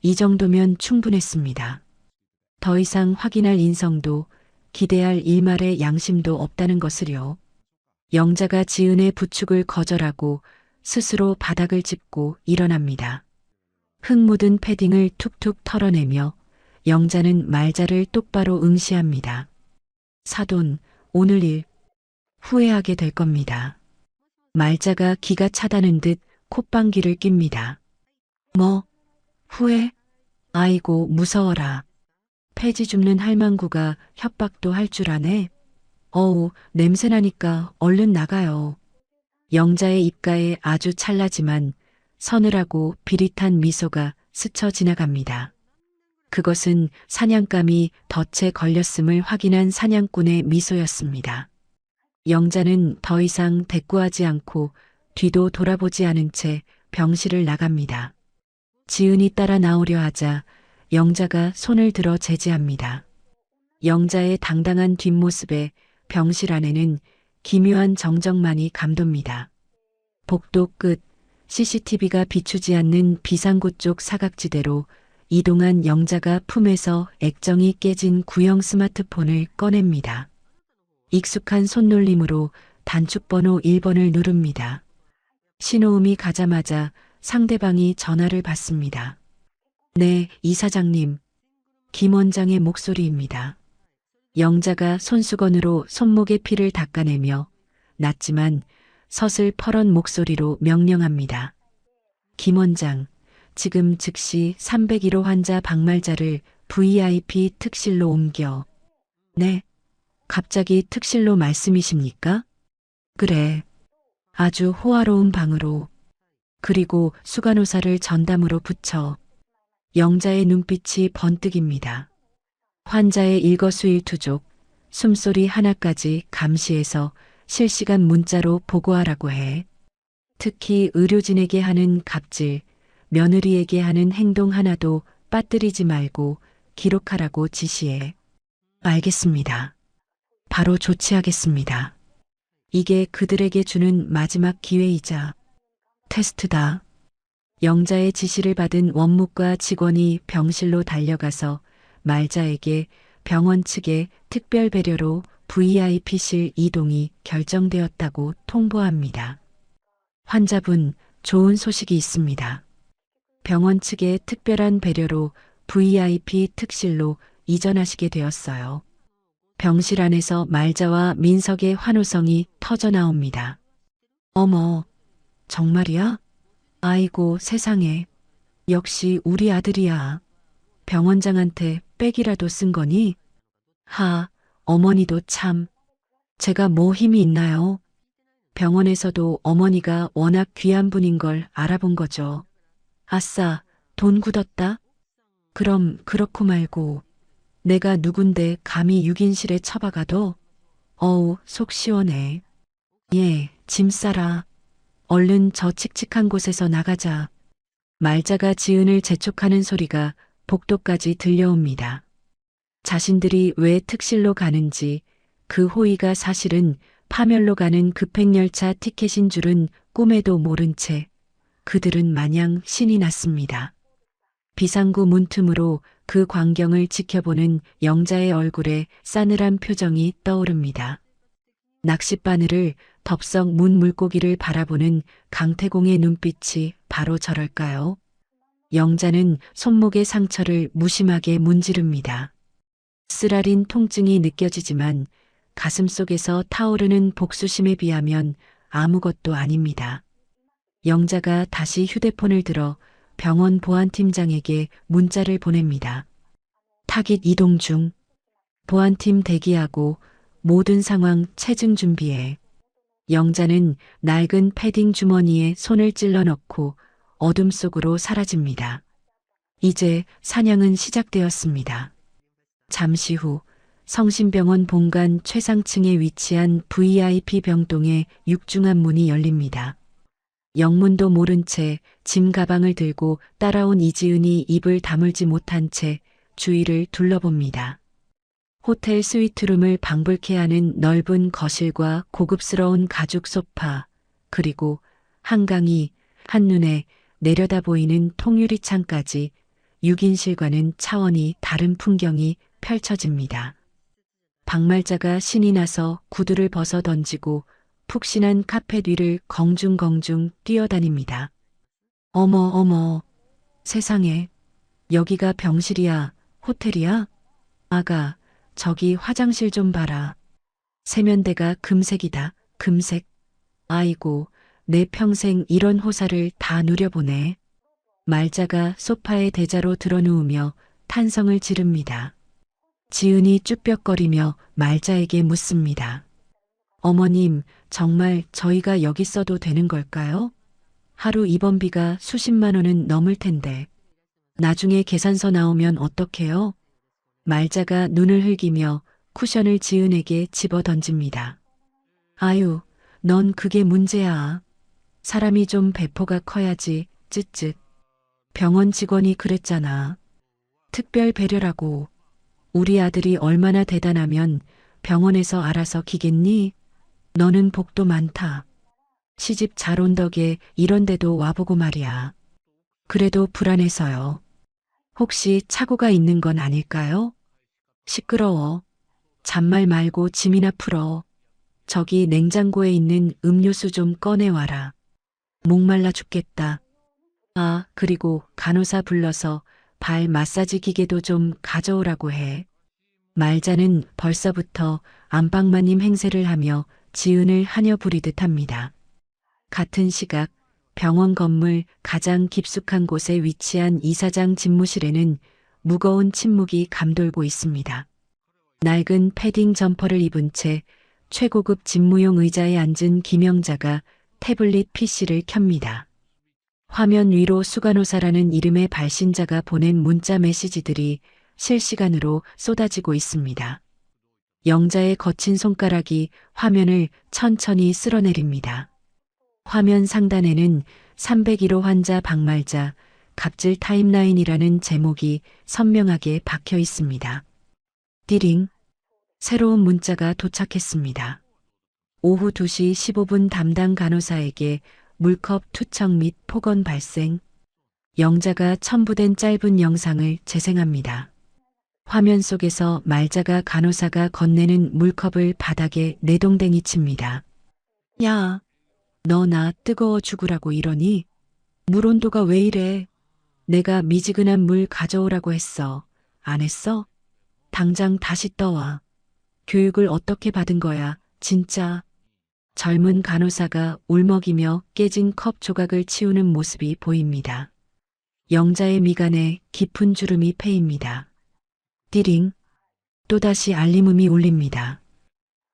이 정도면 충분했습니다. 더 이상 확인할 인성도 기대할 일말의 양심도 없다는 것을요. 영자가 지은의 부축을 거절하고 스스로 바닥을 짚고 일어납니다. 흙 묻은 패딩을 툭툭 털어내며 영자는 말자를 똑바로 응시합니다. 사돈, 오늘 일 후회하게 될 겁니다. 말자가 기가 차다는 듯 콧방귀를 낍니다. 뭐? 후회? 아이고 무서워라. 폐지 줍는 할망구가 협박도 할 줄 아네. 어우, 냄새나니까 얼른 나가요. 영자의 입가에 아주 찰나지만 서늘하고 비릿한 미소가 스쳐 지나갑니다. 그것은 사냥감이 덫에 걸렸음을 확인한 사냥꾼의 미소였습니다. 영자는 더 이상 대꾸하지 않고 뒤도 돌아보지 않은 채 병실을 나갑니다. 지은이 따라 나오려 하자 영자가 손을 들어 제지합니다. 영자의 당당한 뒷모습에 병실 안에는 기묘한 정적만이 감돕니다. 복도 끝 CCTV가 비추지 않는 비상구 쪽 사각지대로 이동한 영자가 품에서 액정이 깨진 구형 스마트폰을 꺼냅니다. 익숙한 손놀림으로 단축번호 1번을 누릅니다. 신호음이 가자마자 상대방이 전화를 받습니다. 네, 이사장님. 김 원장의 목소리입니다. 영자가 손수건으로 손목의 피를 닦아내며 낮지만 서슬퍼런 목소리로 명령합니다. 김 원장, 지금 즉시 301호 환자 박말자를 VIP 특실로 옮겨. 네, 갑자기 특실로 말씀이십니까? 그래, 아주 호화로운 방으로. 그리고 수간호사를 전담으로 붙여. 영자의 눈빛이 번뜩입니다. 환자의 일거수일투족, 숨소리 하나까지 감시해서 실시간 문자로 보고하라고 해. 특히 의료진에게 하는 갑질, 며느리에게 하는 행동 하나도 빠뜨리지 말고 기록하라고 지시해. 알겠습니다. 바로 조치하겠습니다. 이게 그들에게 주는 마지막 기회이자 테스트다. 영자의 지시를 받은 원무과 직원이 병실로 달려가서 말자에게 병원 측의 특별 배려로 VIP실 이동이 결정되었다고 통보합니다. 환자분, 좋은 소식이 있습니다. 병원 측의 특별한 배려로 VIP 특실로 이전하시게 되었어요. 병실 안에서 말자와 민석의 환호성이 터져나옵니다. 어머, 정말이야? 아이고 세상에, 역시 우리 아들이야. 병원장한테 백이라도 쓴 거니? 하, 어머니도 참. 제가 뭐 힘이 있나요? 병원에서도 어머니가 워낙 귀한 분인 걸 알아본 거죠. 아싸, 돈 굳었다? 그럼 그렇고 말고 내가 누군데 감히 6인실에 처박아도? 어우, 속 시원해. 예, 짐 싸라. 얼른 저 칙칙한 곳에서 나가자. 말자가 지은을 재촉하는 소리가 복도까지 들려옵니다. 자신들이 왜 특실로 가는지, 그 호의가 사실은 파멸로 가는 급행열차 티켓인 줄은 꿈에도 모른 채 그들은 마냥 신이 났습니다. 비상구 문틈으로 그 광경을 지켜보는 영자의 얼굴에 싸늘한 표정이 떠오릅니다. 낚싯바늘을 덥석 문 물고기를 바라보는 강태공의 눈빛이 바로 저럴까요? 영자는 손목의 상처를 무심하게 문지릅니다. 쓰라린 통증이 느껴지지만 가슴 속에서 타오르는 복수심에 비하면 아무것도 아닙니다. 영자가 다시 휴대폰을 들어 병원 보안팀장에게 문자를 보냅니다. 타깃 이동 중. 보안팀 대기하고 모든 상황 체증 준비해. 영자는 낡은 패딩 주머니에 손을 찔러 넣고 어둠 속으로 사라집니다. 이제 사냥은 시작되었습니다. 잠시 후 성심병원 본관 최상층에 위치한 VIP 병동의 육중한 문이 열립니다. 영문도 모른 채 짐 가방을 들고 따라온 이지은이 입을 다물지 못한 채 주위를 둘러봅니다. 호텔 스위트룸을 방불케 하는 넓은 거실과 고급스러운 가죽 소파, 그리고 한강이 한눈에 내려다 보이는 통유리 창까지 6인실과는 차원이 다른 풍경이 펼쳐집니다. 박말자가 신이 나서 구두를 벗어 던지고 푹신한 카펫 위를 공중공중 뛰어다닙니다. 어머 어머, 세상에, 여기가 병실이야, 호텔이야? 아가, 저기 화장실 좀 봐라. 세면대가 금색이다, 금색. 아이고, 내 평생 이런 호사를 다 누려보네. 말자가 소파에 대자로 드러누우며 탄성을 지릅니다. 지은이 쭈뼛거리며 말자에게 묻습니다. 어머님, 정말 저희가 여기 써도 되는 걸까요? 하루 입원비가 수십만 원은 넘을 텐데. 나중에 계산서 나오면 어떡해요? 말자가 눈을 흘기며 쿠션을 지은에게 집어 던집니다. 아유, 넌 그게 문제야. 사람이 좀 배포가 커야지, 쯧쯧. 병원 직원이 그랬잖아. 특별 배려라고. 우리 아들이 얼마나 대단하면 병원에서 알아서 기겠니? 너는 복도 많다. 시집 잘 온 덕에 이런 데도 와보고 말이야. 그래도 불안해서요. 혹시 착오가 있는 건 아닐까요? 시끄러워. 잔말 말고 짐이나 풀어. 저기 냉장고에 있는 음료수 좀 꺼내와라. 목말라 죽겠다. 아, 그리고 간호사 불러서 발 마사지 기계도 좀 가져오라고 해. 말자는 벌써부터 안방마님 행세를 하며 지은을 하녀 부리듯 합니다. 같은 시각 병원 건물 가장 깊숙한 곳에 위치한 이사장 집무실에는 무거운 침묵이 감돌고 있습니다. 낡은 패딩 점퍼를 입은 채 최고급 집무용 의자에 앉은 김영자가 태블릿 PC를 켭니다. 화면 위로 수간호사라는 이름의 발신자가 보낸 문자 메시지들이 실시간으로 쏟아지고 있습니다. 영자의 거친 손가락이 화면을 천천히 쓸어내립니다. 화면 상단에는 301호 환자 박말자, 갑질 타임라인이라는 제목이 선명하게 박혀 있습니다. 띠링. 새로운 문자가 도착했습니다. 오후 2시 15분 담당 간호사에게 물컵 투척 및 폭언 발생. 영자가 첨부된 짧은 영상을 재생합니다. 화면 속에서 말자가 간호사가 건네는 물컵을 바닥에 내동댕이 칩니다. 야, 너 나 뜨거워 죽으라고 이러니? 물 온도가 왜 이래? 내가 미지근한 물 가져오라고 했어. 안 했어? 당장 다시 떠와. 교육을 어떻게 받은 거야, 진짜. 젊은 간호사가 울먹이며 깨진 컵 조각을 치우는 모습이 보입니다. 영자의 미간에 깊은 주름이 패입니다. 띠링. 또다시 알림음이 울립니다.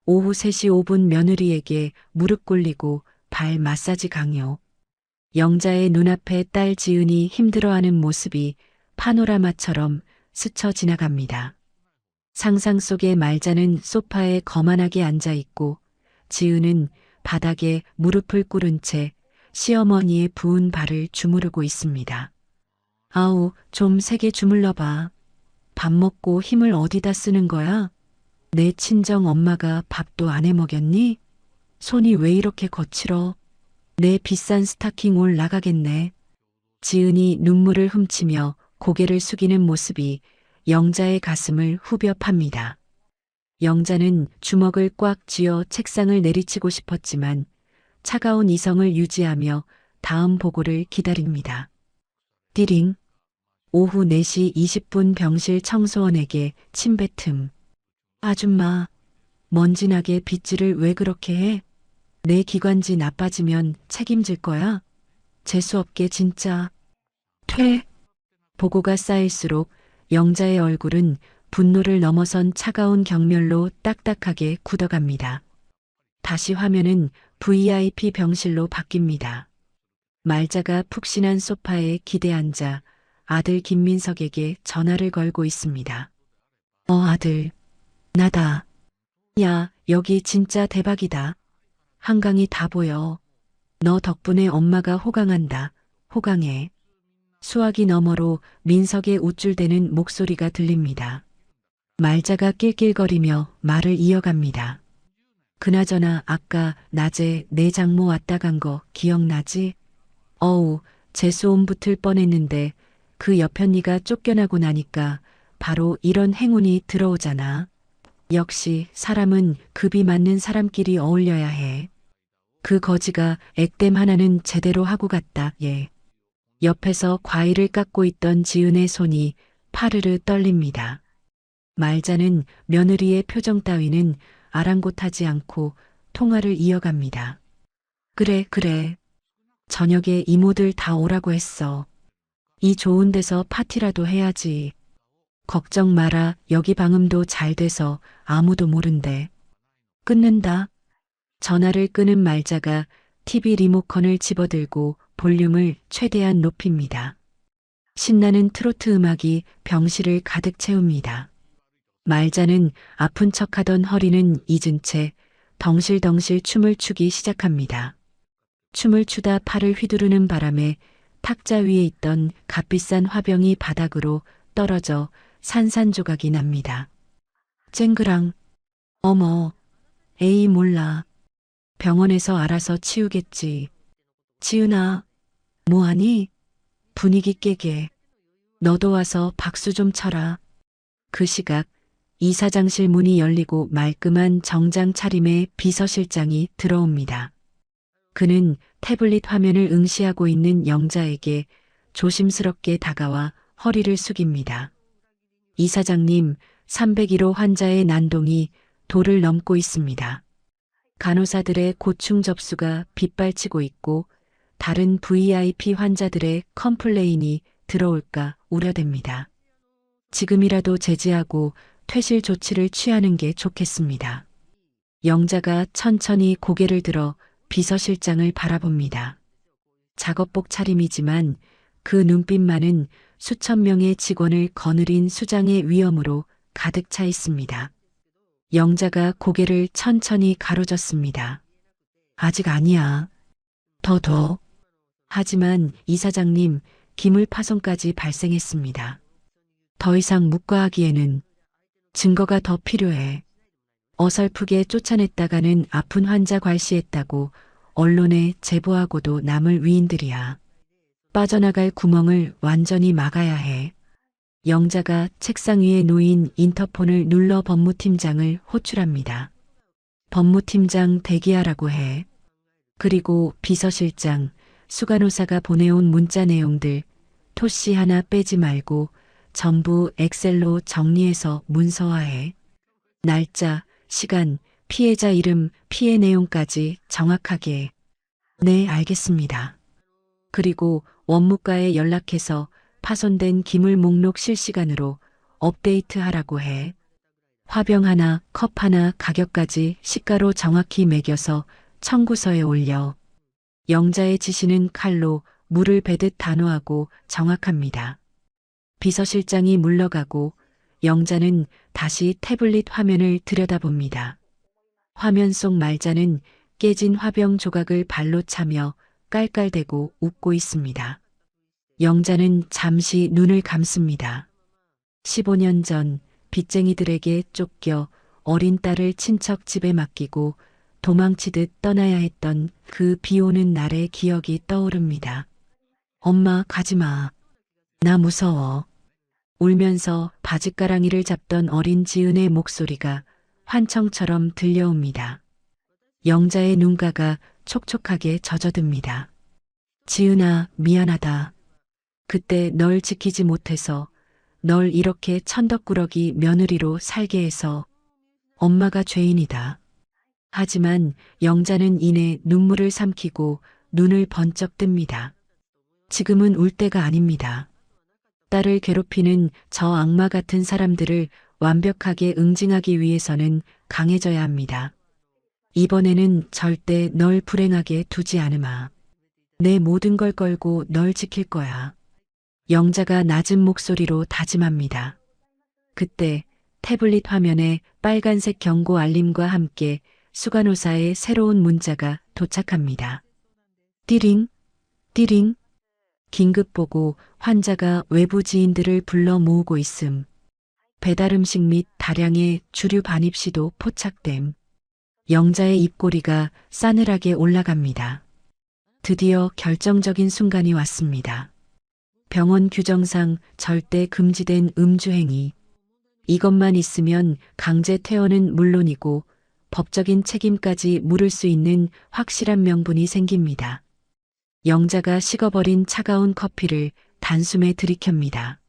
오후 3시 5분 며느리에게 무릎 꿇리고 발 마사지 강요. 영자의 눈앞에 딸 지은이 힘들어하는 모습이 파노라마처럼 스쳐 지나갑니다. 상상 속의 말자는 소파에 거만하게 앉아 있고 지은은 바닥에 무릎을 꿇은 채 시어머니의 부은 발을 주무르고 있습니다. 아우, 좀 세게 주물러 봐. 밥 먹고 힘을 어디다 쓰는 거야? 내 친정 엄마가 밥도 안 해 먹였니? 손이 왜 이렇게 거칠어? 내 비싼 스타킹 올 나가겠네. 지은이 눈물을 훔치며 고개를 숙이는 모습이 영자의 가슴을 후벼 팝니다. 영자는 주먹을 꽉 쥐어 책상을 내리치고 싶었지만 차가운 이성을 유지하며 다음 보고를 기다립니다. 띠링. 오후 4시 20분 병실 청소원에게 침뱉음. 아줌마, 먼지나게 빗질을 왜 그렇게 해? 내 기관지 나빠지면 책임질 거야? 재수없게 진짜. 퇴. 보고가 쌓일수록 영자의 얼굴은 분노를 넘어선 차가운 경멸로 딱딱하게 굳어갑니다. 다시 화면은 VIP 병실로 바뀝니다. 말자가 푹신한 소파에 기대 앉아 아들 김민석에게 전화를 걸고 있습니다. 아들. 나다. 야, 여기 진짜 대박이다. 한강이 다 보여. 너 덕분에 엄마가 호강한다. 호강해. 수화기 너머로 민석의 우쭐대는 목소리가 들립니다. 말자가 낄낄거리며 말을 이어갑니다. 그나저나 아까 낮에 내 장모 왔다 간 거 기억나지? 어우, 재수옴 붙을 뻔했는데 그 여편니가 쫓겨나고 나니까 바로 이런 행운이 들어오잖아. 역시 사람은 급이 맞는 사람끼리 어울려야 해. 그 거지가 액땜 하나는 제대로 하고 갔다, 얘. 옆에서 과일을 깎고 있던 지은의 손이 파르르 떨립니다. 말자는 며느리의 표정 따위는 아랑곳하지 않고 통화를 이어갑니다. 그래. 저녁에 이모들 다 오라고 했어. 이 좋은 데서 파티라도 해야지. 걱정 마라. 여기 방음도 잘 돼서 아무도 모른대. 끊는다. 전화를 끄는 말자가 TV 리모컨을 집어들고 볼륨을 최대한 높입니다. 신나는 트로트 음악이 병실을 가득 채웁니다. 말자는 아픈 척하던 허리는 잊은 채 덩실덩실 춤을 추기 시작합니다. 춤을 추다 팔을 휘두르는 바람에 탁자 위에 있던 값비싼 화병이 바닥으로 떨어져 산산조각이 납니다. 쨍그랑. 어머. 에이 몰라. 병원에서 알아서 치우겠지. 지은아. 뭐하니? 분위기 깨게. 너도 와서 박수 좀 쳐라. 그 시각 이사장실 문이 열리고 말끔한 정장 차림의 비서실장이 들어옵니다. 그는 태블릿 화면을 응시하고 있는 영자에게 조심스럽게 다가와 허리를 숙입니다. 이사장님, 301호 환자의 난동이 도를 넘고 있습니다. 간호사들의 고충 접수가 빗발치고 있고 다른 VIP 환자들의 컴플레인이 들어올까 우려됩니다. 지금이라도 제지하고 퇴실 조치를 취하는 게 좋겠습니다. 영자가 천천히 고개를 들어 비서실장을 바라봅니다. 작업복 차림이지만 그 눈빛만은 수천 명의 직원을 거느린 수장의 위엄으로 가득 차 있습니다. 영자가 고개를 천천히 가로졌습니다. 아직 아니야. 더. 하지만 이사장님, 기물 파손까지 발생했습니다. 더 이상 묵과하기에는 증거가 더 필요해. 어설프게 쫓아냈다가는 아픈 환자 괄시했다고 언론에 제보하고도 남을 위인들이야. 빠져나갈 구멍을 완전히 막아야 해. 영자가 책상 위에 놓인 인터폰을 눌러 법무팀장을 호출합니다. 법무팀장 대기하라고 해. 그리고 비서실장, 수간호사가 보내온 문자 내용들 토씨 하나 빼지 말고 전부 엑셀로 정리해서 문서화해. 날짜, 시간, 피해자 이름, 피해 내용까지 정확하게. 네, 알겠습니다. 그리고 원무과에 연락해서 파손된 기물 목록 실시간으로 업데이트하라고 해. 화병 하나, 컵 하나 가격까지 시가로 정확히 매겨서 청구서에 올려. 영자의 지시는 칼로 물을 베듯 단호하고 정확합니다. 비서실장이 물러가고 영자는 다시 태블릿 화면을 들여다봅니다. 화면 속 말자는 깨진 화병 조각을 발로 차며 깔깔대고 웃고 있습니다. 영자는 잠시 눈을 감습니다. 15년 전 빚쟁이들에게 쫓겨 어린 딸을 친척 집에 맡기고 도망치듯 떠나야 했던 그 비 오는 날의 기억이 떠오릅니다. 엄마, 가지마. 나 무서워. 울면서 바짓가랑이를 잡던 어린 지은의 목소리가 환청처럼 들려옵니다. 영자의 눈가가 촉촉하게 젖어듭니다. 지은아, 미안하다. 그때 널 지키지 못해서, 널 이렇게 천덕꾸러기 며느리로 살게 해서 엄마가 죄인이다. 하지만 영자는 이내 눈물을 삼키고 눈을 번쩍 뜹니다. 지금은 울 때가 아닙니다. 딸을 괴롭히는 저 악마 같은 사람들을 완벽하게 응징하기 위해서는 강해져야 합니다. 이번에는 절대 널 불행하게 두지 않으마. 내 모든 걸 걸고 널 지킬 거야. 영자가 낮은 목소리로 다짐합니다. 그때 태블릿 화면에 빨간색 경고 알림과 함께 수간호사의 새로운 문자가 도착합니다. 띠링, 띠링. 긴급보고 환자가 외부 지인들을 불러 모으고 있음. 배달음식 및 다량의 주류 반입시도 포착됨. 영자의 입꼬리가 싸늘하게 올라갑니다. 드디어 결정적인 순간이 왔습니다. 병원 규정상 절대 금지된 음주행위. 이것만 있으면 강제 퇴원은 물론이고 법적인 책임까지 물을 수 있는 확실한 명분이 생깁니다. 영자가 식어버린 차가운 커피를 단숨에 들이켭니다.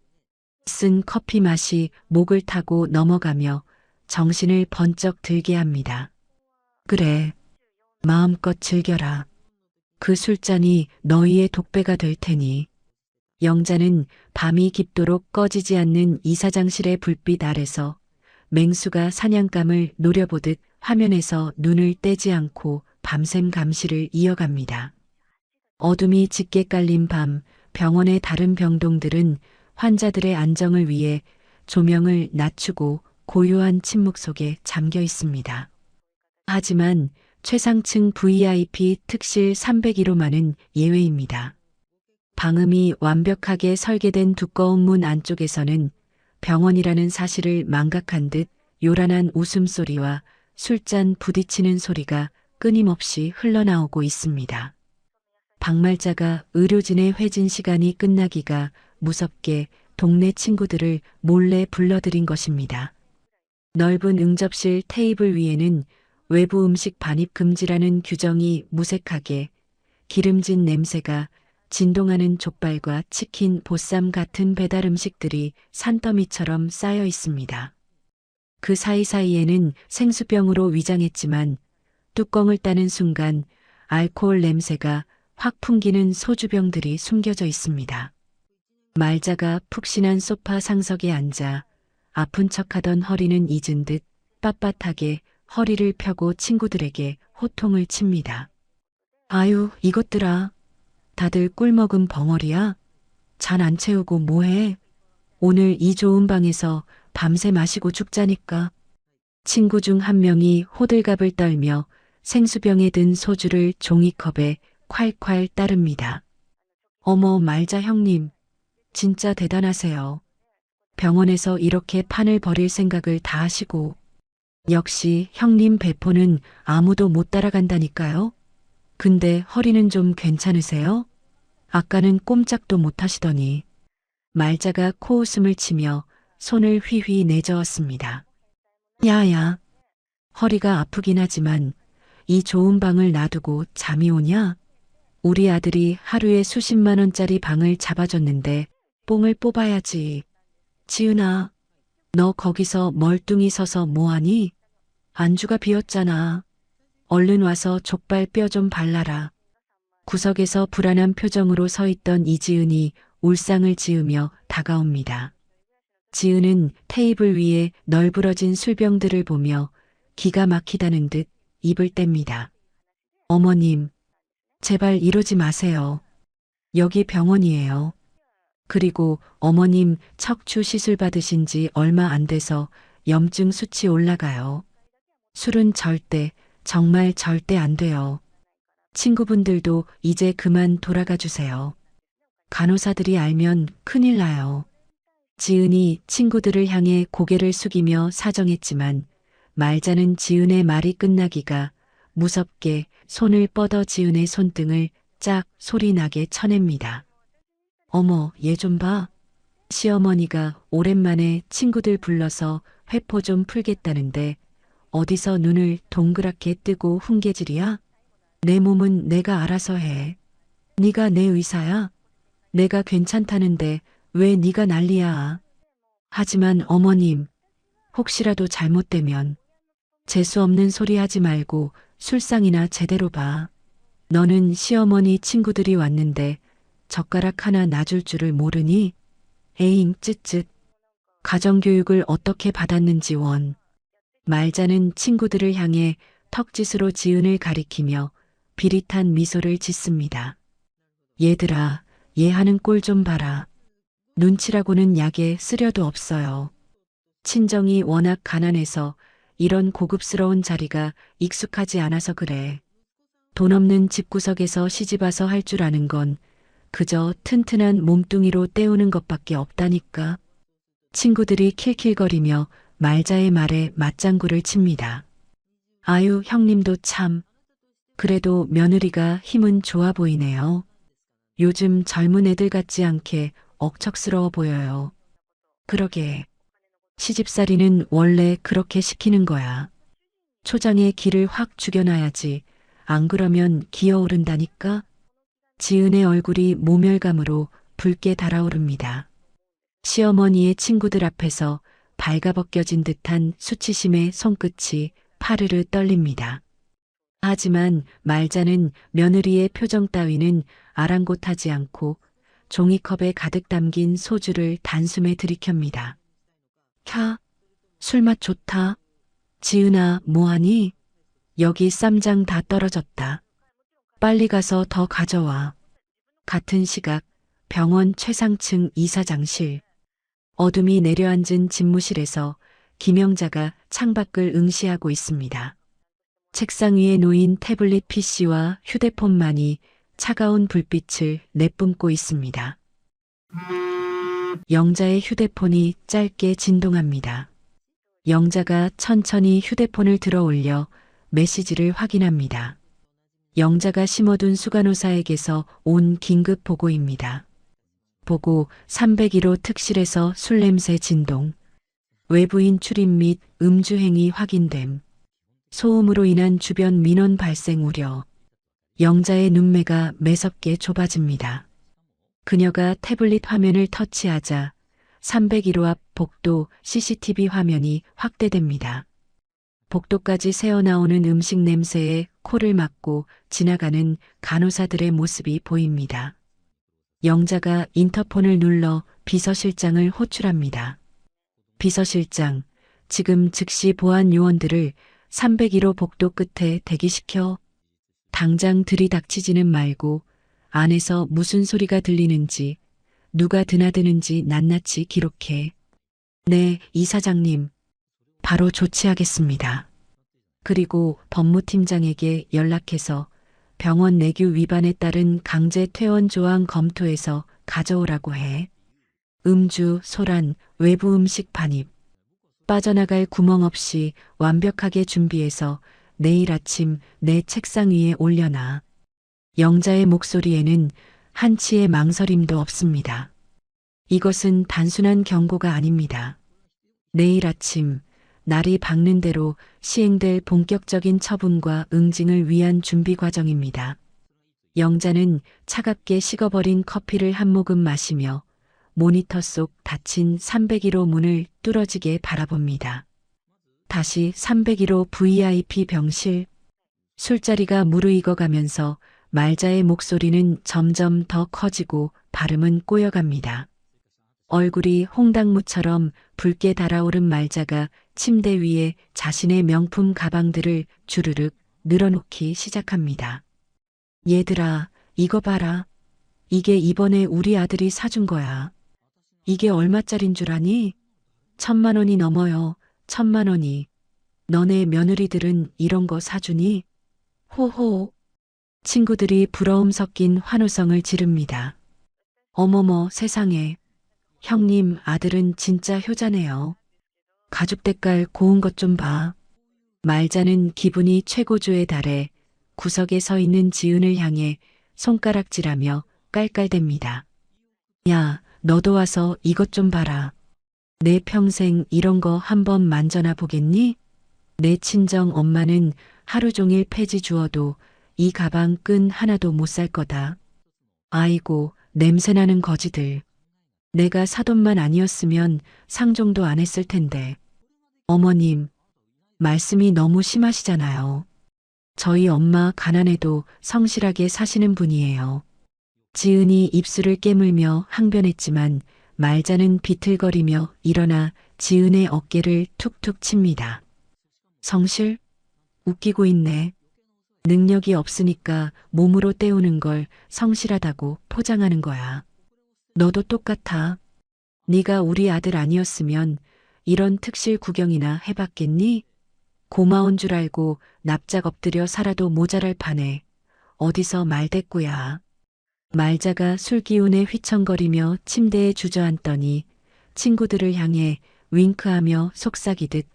쓴 커피 맛이 목을 타고 넘어가며 정신을 번쩍 들게 합니다. 그래, 마음껏 즐겨라. 그 술잔이 너희의 독배가 될 테니. 영자는 밤이 깊도록 꺼지지 않는 이사장실의 불빛 아래서 맹수가 사냥감을 노려보듯 화면에서 눈을 떼지 않고 밤샘 감시를 이어갑니다. 어둠이 짙게 깔린 밤, 병원의 다른 병동들은 환자들의 안정을 위해 조명을 낮추고 고요한 침묵 속에 잠겨 있습니다. 하지만 최상층 VIP 특실 301호만은 예외입니다. 방음이 완벽하게 설계된 두꺼운 문 안쪽에서는 병원이라는 사실을 망각한 듯 요란한 웃음소리와 술잔 부딪히는 소리가 끊임없이 흘러나오고 있습니다. 박말자가 의료진의 회진 시간이 끝나기가 무섭게 동네 친구들을 몰래 불러들인 것입니다. 넓은 응접실 테이블 위에는 외부 음식 반입 금지라는 규정이 무색하게, 기름진 냄새가 진동하는 족발과 치킨, 보쌈 같은 배달 음식들이 산더미처럼 쌓여 있습니다. 그 사이사이에는 생수병으로 위장했지만 뚜껑을 따는 순간 알코올 냄새가 확 풍기는 소주병들이 숨겨져 있습니다. 말자가 푹신한 소파 상석에 앉아 아픈 척하던 허리는 잊은 듯 빳빳하게 허리를 펴고 친구들에게 호통을 칩니다. 아유, 이것들아. 다들 꿀 먹은 벙어리야? 잔 안 채우고 뭐해? 오늘 이 좋은 방에서 밤새 마시고 죽자니까. 친구 중 한 명이 호들갑을 떨며 생수병에 든 소주를 종이컵에 콸콸 따릅니다. 어머, 말자 형님. 진짜 대단하세요. 병원에서 이렇게 판을 벌일 생각을 다 하시고. 역시 형님 배포는 아무도 못 따라간다니까요. 근데 허리는 좀 괜찮으세요? 아까는 꼼짝도 못 하시더니. 말자가 코웃음을 치며 손을 휘휘 내저었습니다. 야야, 허리가 아프긴 하지만 이 좋은 방을 놔두고 잠이 오냐? 우리 아들이 하루에 수십만 원짜리 방을 잡아줬는데 뽕을 뽑아야지. 지은아, 너 거기서 멀뚱히 서서 뭐하니? 안주가 비었잖아. 얼른 와서 족발 뼈 좀 발라라. 구석에서 불안한 표정으로 서 있던 이지은이 울상을 지으며 다가옵니다. 지은은 테이블 위에 널브러진 술병들을 보며 기가 막히다는 듯 입을 뗍니다. 어머님, 제발 이러지 마세요. 여기 병원이에요. 그리고 어머님 척추 시술 받으신 지 얼마 안 돼서 염증 수치 올라가요. 술은 절대, 정말 절대 안 돼요. 친구분들도 이제 그만 돌아가 주세요. 간호사들이 알면 큰일 나요. 지은이 친구들을 향해 고개를 숙이며 사정했지만 말자는 지은의 말이 끝나기가 무섭게 손을 뻗어 지은의 손등을 짝 소리 나게 쳐냅니다. 어머, 얘 좀 봐. 시어머니가 오랜만에 친구들 불러서 회포 좀 풀겠다는데 어디서 눈을 동그랗게 뜨고 훈계질이야? 내 몸은 내가 알아서 해. 네가 내 의사야? 내가 괜찮다는데 왜 네가 난리야? 하지만 어머님, 혹시라도 잘못되면 재수 없는 소리 하지 말고 술상이나 제대로 봐. 너는 시어머니 친구들이 왔는데 젓가락 하나 놔줄 줄을 모르니? 에잉 쯧쯧. 가정교육을 어떻게 받았는지 원. 말자는 친구들을 향해 턱짓으로 지은을 가리키며 비릿한 미소를 짓습니다. 얘들아, 얘 하는 꼴 좀 봐라. 눈치라고는 약에 쓰려도 없어요. 친정이 워낙 가난해서 이런 고급스러운 자리가 익숙하지 않아서 그래. 돈 없는 집구석에서 시집와서 할 줄 아는 건 그저 튼튼한 몸뚱이로 때우는 것밖에 없다니까. 친구들이 킬킬거리며 말자의 말에 맞장구를 칩니다. 아유, 형님도 참. 그래도 며느리가 힘은 좋아 보이네요. 요즘 젊은 애들 같지 않게 억척스러워 보여요. 그러게. 시집살이는 원래 그렇게 시키는 거야. 초장에 기를 확 죽여놔야지. 안 그러면 기어오른다니까. 지은의 얼굴이 모멸감으로 붉게 달아오릅니다. 시어머니의 친구들 앞에서 발가벗겨진 듯한 수치심의 손끝이 파르르 떨립니다. 하지만 말자는 며느리의 표정 따위는 아랑곳하지 않고 종이컵에 가득 담긴 소주를 단숨에 들이켭니다. 캬, 술맛 좋다. 지은아, 뭐하니? 여기 쌈장 다 떨어졌다. 빨리 가서 더 가져와. 같은 시각 병원 최상층 이사장실. 어둠이 내려앉은 집무실에서 김영자가 창밖을 응시하고 있습니다. 책상 위에 놓인 태블릿 PC와 휴대폰만이 차가운 불빛을 내뿜고 있습니다. 영자의 휴대폰이 짧게 진동합니다. 영자가 천천히 휴대폰을 들어 올려 메시지를 확인합니다. 영자가 심어둔 수간호사에게서 온 긴급 보고입니다. 보고 301호 특실에서 술 냄새 진동, 외부인 출입 및 음주 행위 확인됨, 소음으로 인한 주변 민원 발생 우려. 영자의 눈매가 매섭게 좁아집니다. 그녀가 태블릿 화면을 터치하자 301호 앞 복도 CCTV 화면이 확대됩니다. 복도까지 새어나오는 음식 냄새에 코를 막고 지나가는 간호사들의 모습이 보입니다. 영자가 인터폰을 눌러 비서실장을 호출합니다. 비서실장, 지금 즉시 보안 요원들을 301호 복도 끝에 대기시켜. 당장 들이닥치지는 말고 안에서 무슨 소리가 들리는지, 누가 드나드는지 낱낱이 기록해. 네, 이사장님. 바로 조치하겠습니다. 그리고 법무팀장에게 연락해서 병원 내규 위반에 따른 강제 퇴원 조항 검토해서 가져오라고 해. 음주, 소란, 외부 음식 반입. 빠져나갈 구멍 없이 완벽하게 준비해서 내일 아침 내 책상 위에 올려놔. 영자의 목소리에는 한치의 망설임도 없습니다. 이것은 단순한 경고가 아닙니다. 내일 아침 날이 밝는 대로 시행될 본격적인 처분과 응징을 위한 준비 과정입니다. 영자는 차갑게 식어버린 커피를 한 모금 마시며 모니터 속 닫힌 301호 문을 뚫어지게 바라봅니다. 다시 301호 VIP 병실. 술자리가 무르익어가면서 말자의 목소리는 점점 더 커지고 발음은 꼬여갑니다. 얼굴이 홍당무처럼 붉게 달아오른 말자가 침대 위에 자신의 명품 가방들을 주르륵 늘어놓기 시작합니다. 얘들아, 이거 봐라. 이게 이번에 우리 아들이 사준 거야. 이게 얼마짜린 줄 아니? 1,000만 원이 넘어요. 1,000만 원이. 너네 며느리들은 이런 거 사주니? 호호. 친구들이 부러움 섞인 환호성을 지릅니다. 어머머 세상에. 형님 아들은 진짜 효자네요. 가죽 때깔 고운 것 좀 봐. 말자는 기분이 최고조에 달해 구석에 서 있는 지은을 향해 손가락질하며 깔깔댑니다. 야, 너도 와서 이것 좀 봐라. 내 평생 이런 거 한번 만져나 보겠니? 내 친정 엄마는 하루 종일 폐지 주어도 이 가방 끈 하나도 못 살 거다. 아이고, 냄새나는 거지들. 내가 사돈만 아니었으면 상종도 안 했을 텐데. 어머님, 말씀이 너무 심하시잖아요. 저희 엄마 가난해도 성실하게 사시는 분이에요. 지은이 입술을 깨물며 항변했지만 말자는 비틀거리며 일어나 지은의 어깨를 툭툭 칩니다. 성실? 웃기고 있네. 능력이 없으니까 몸으로 때우는 걸 성실하다고 포장하는 거야. 너도 똑같아. 네가 우리 아들 아니었으면 이런 특실 구경이나 해봤겠니? 고마운 줄 알고 납작 엎드려 살아도 모자랄 판에 어디서 말대꾸야. 말자가 술기운에 휘청거리며 침대에 주저앉더니 친구들을 향해 윙크하며 속삭이듯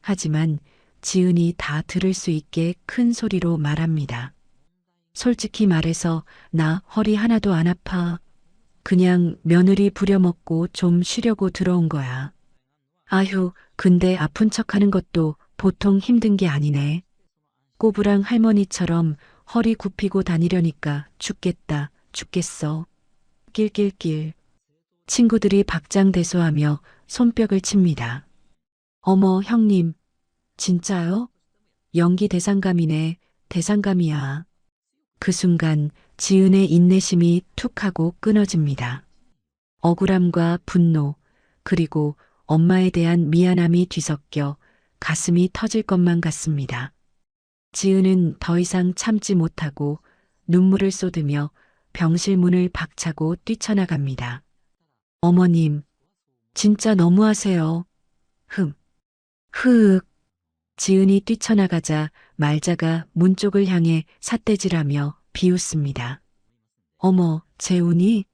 하지만 지은이 다 들을 수 있게 큰 소리로 말합니다. 솔직히 말해서 나 허리 하나도 안 아파. 그냥 며느리 부려먹고 좀 쉬려고 들어온 거야. 아휴, 근데 아픈 척하는 것도 보통 힘든 게 아니네. 꼬부랑 할머니처럼 허리 굽히고 다니려니까 죽겠어. 낄낄낄. 친구들이 박장대소하며 손뼉을 칩니다. 어머, 형님. 진짜요? 연기 대상감이네. 대상감이야. 그 순간 지은의 인내심이 툭 하고 끊어집니다. 억울함과 분노, 그리고 엄마에 대한 미안함이 뒤섞여 가슴이 터질 것만 같습니다. 지은은 더 이상 참지 못하고 눈물을 쏟으며 병실 문을 박차고 뛰쳐나갑니다. 어머님, 진짜 너무하세요. 흐윽. 지은이 뛰쳐나가자 말자가 문 쪽을 향해 삿대질하며 비웃습니다. 어머, 재훈이?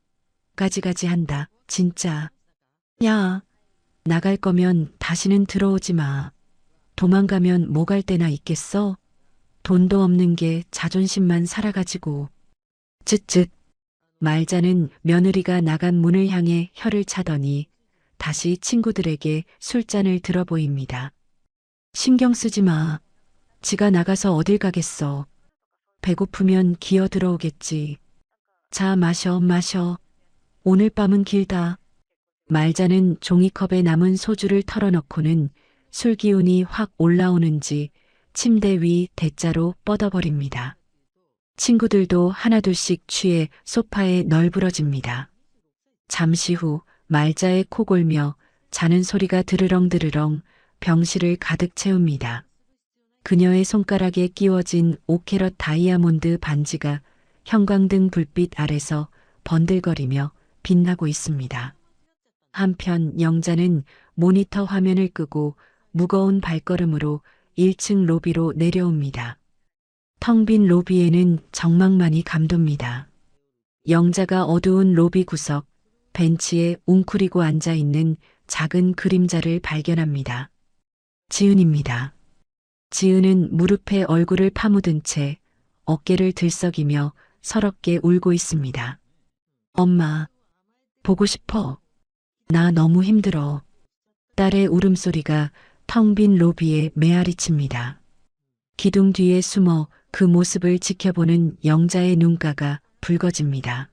가지가지 한다, 진짜. 야, 나갈 거면 다시는 들어오지 마. 도망가면 뭐 갈 데나 있겠어? 돈도 없는 게 자존심만 살아가지고. 쯧쯧. 말자는 며느리가 나간 문을 향해 혀를 차더니 다시 친구들에게 술잔을 들어 보입니다. 신경 쓰지 마. 지가 나가서 어딜 가겠어. 배고프면 기어 들어오겠지. 자, 마셔. 오늘 밤은 길다. 말자는 종이컵에 남은 소주를 털어넣고는 술 기운이 확 올라오는지 침대 위 대자로 뻗어버립니다. 친구들도 하나둘씩 취해 소파에 널브러집니다. 잠시 후 말자의 코 골며 자는 소리가 드르렁드르렁 병실을 가득 채웁니다. 그녀의 손가락에 끼워진 5캐럿 다이아몬드 반지가 형광등 불빛 아래서 번들거리며 빛나고 있습니다. 한편 영자는 모니터 화면을 끄고 무거운 발걸음으로 1층 로비로 내려옵니다. 텅 빈 로비에는 정막만이 감돕니다. 영자가 어두운 로비 구석, 벤치에 웅크리고 앉아있는 작은 그림자를 발견합니다. 지은입니다. 지은은 무릎에 얼굴을 파묻은 채 어깨를 들썩이며 서럽게 울고 있습니다. 엄마, 보고 싶어. 나 너무 힘들어. 딸의 울음소리가 텅 빈 로비에 메아리칩니다. 기둥 뒤에 숨어 그 모습을 지켜보는 영자의 눈가가 붉어집니다.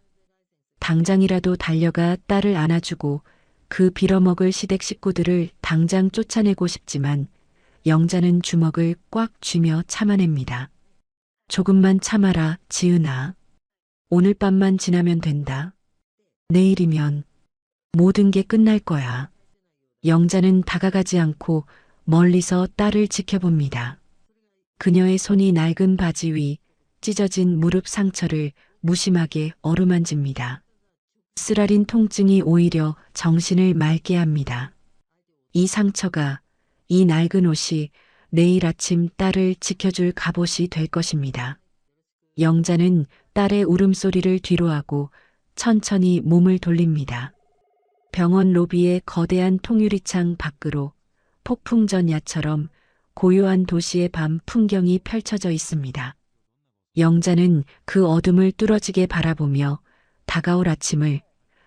당장이라도 달려가 딸을 안아주고 그 빌어먹을 시댁 식구들을 당장 쫓아내고 싶지만 영자는 주먹을 꽉 쥐며 참아냅니다. 조금만 참아라, 지은아. 오늘 밤만 지나면 된다. 내일이면 모든 게 끝날 거야. 영자는 다가가지 않고 멀리서 딸을 지켜봅니다. 그녀의 손이 낡은 바지 위 찢어진 무릎 상처를 무심하게 어루만집니다. 쓰라린 통증이 오히려 정신을 맑게 합니다. 이 상처가, 이 낡은 옷이 내일 아침 딸을 지켜줄 갑옷이 될 것입니다. 영자는 딸의 울음소리를 뒤로하고 천천히 몸을 돌립니다. 병원 로비의 거대한 통유리창 밖으로 폭풍 전야처럼 고요한 도시의 밤 풍경이 펼쳐져 있습니다. 영자는 그 어둠을 뚫어지게 바라보며 다가올 아침을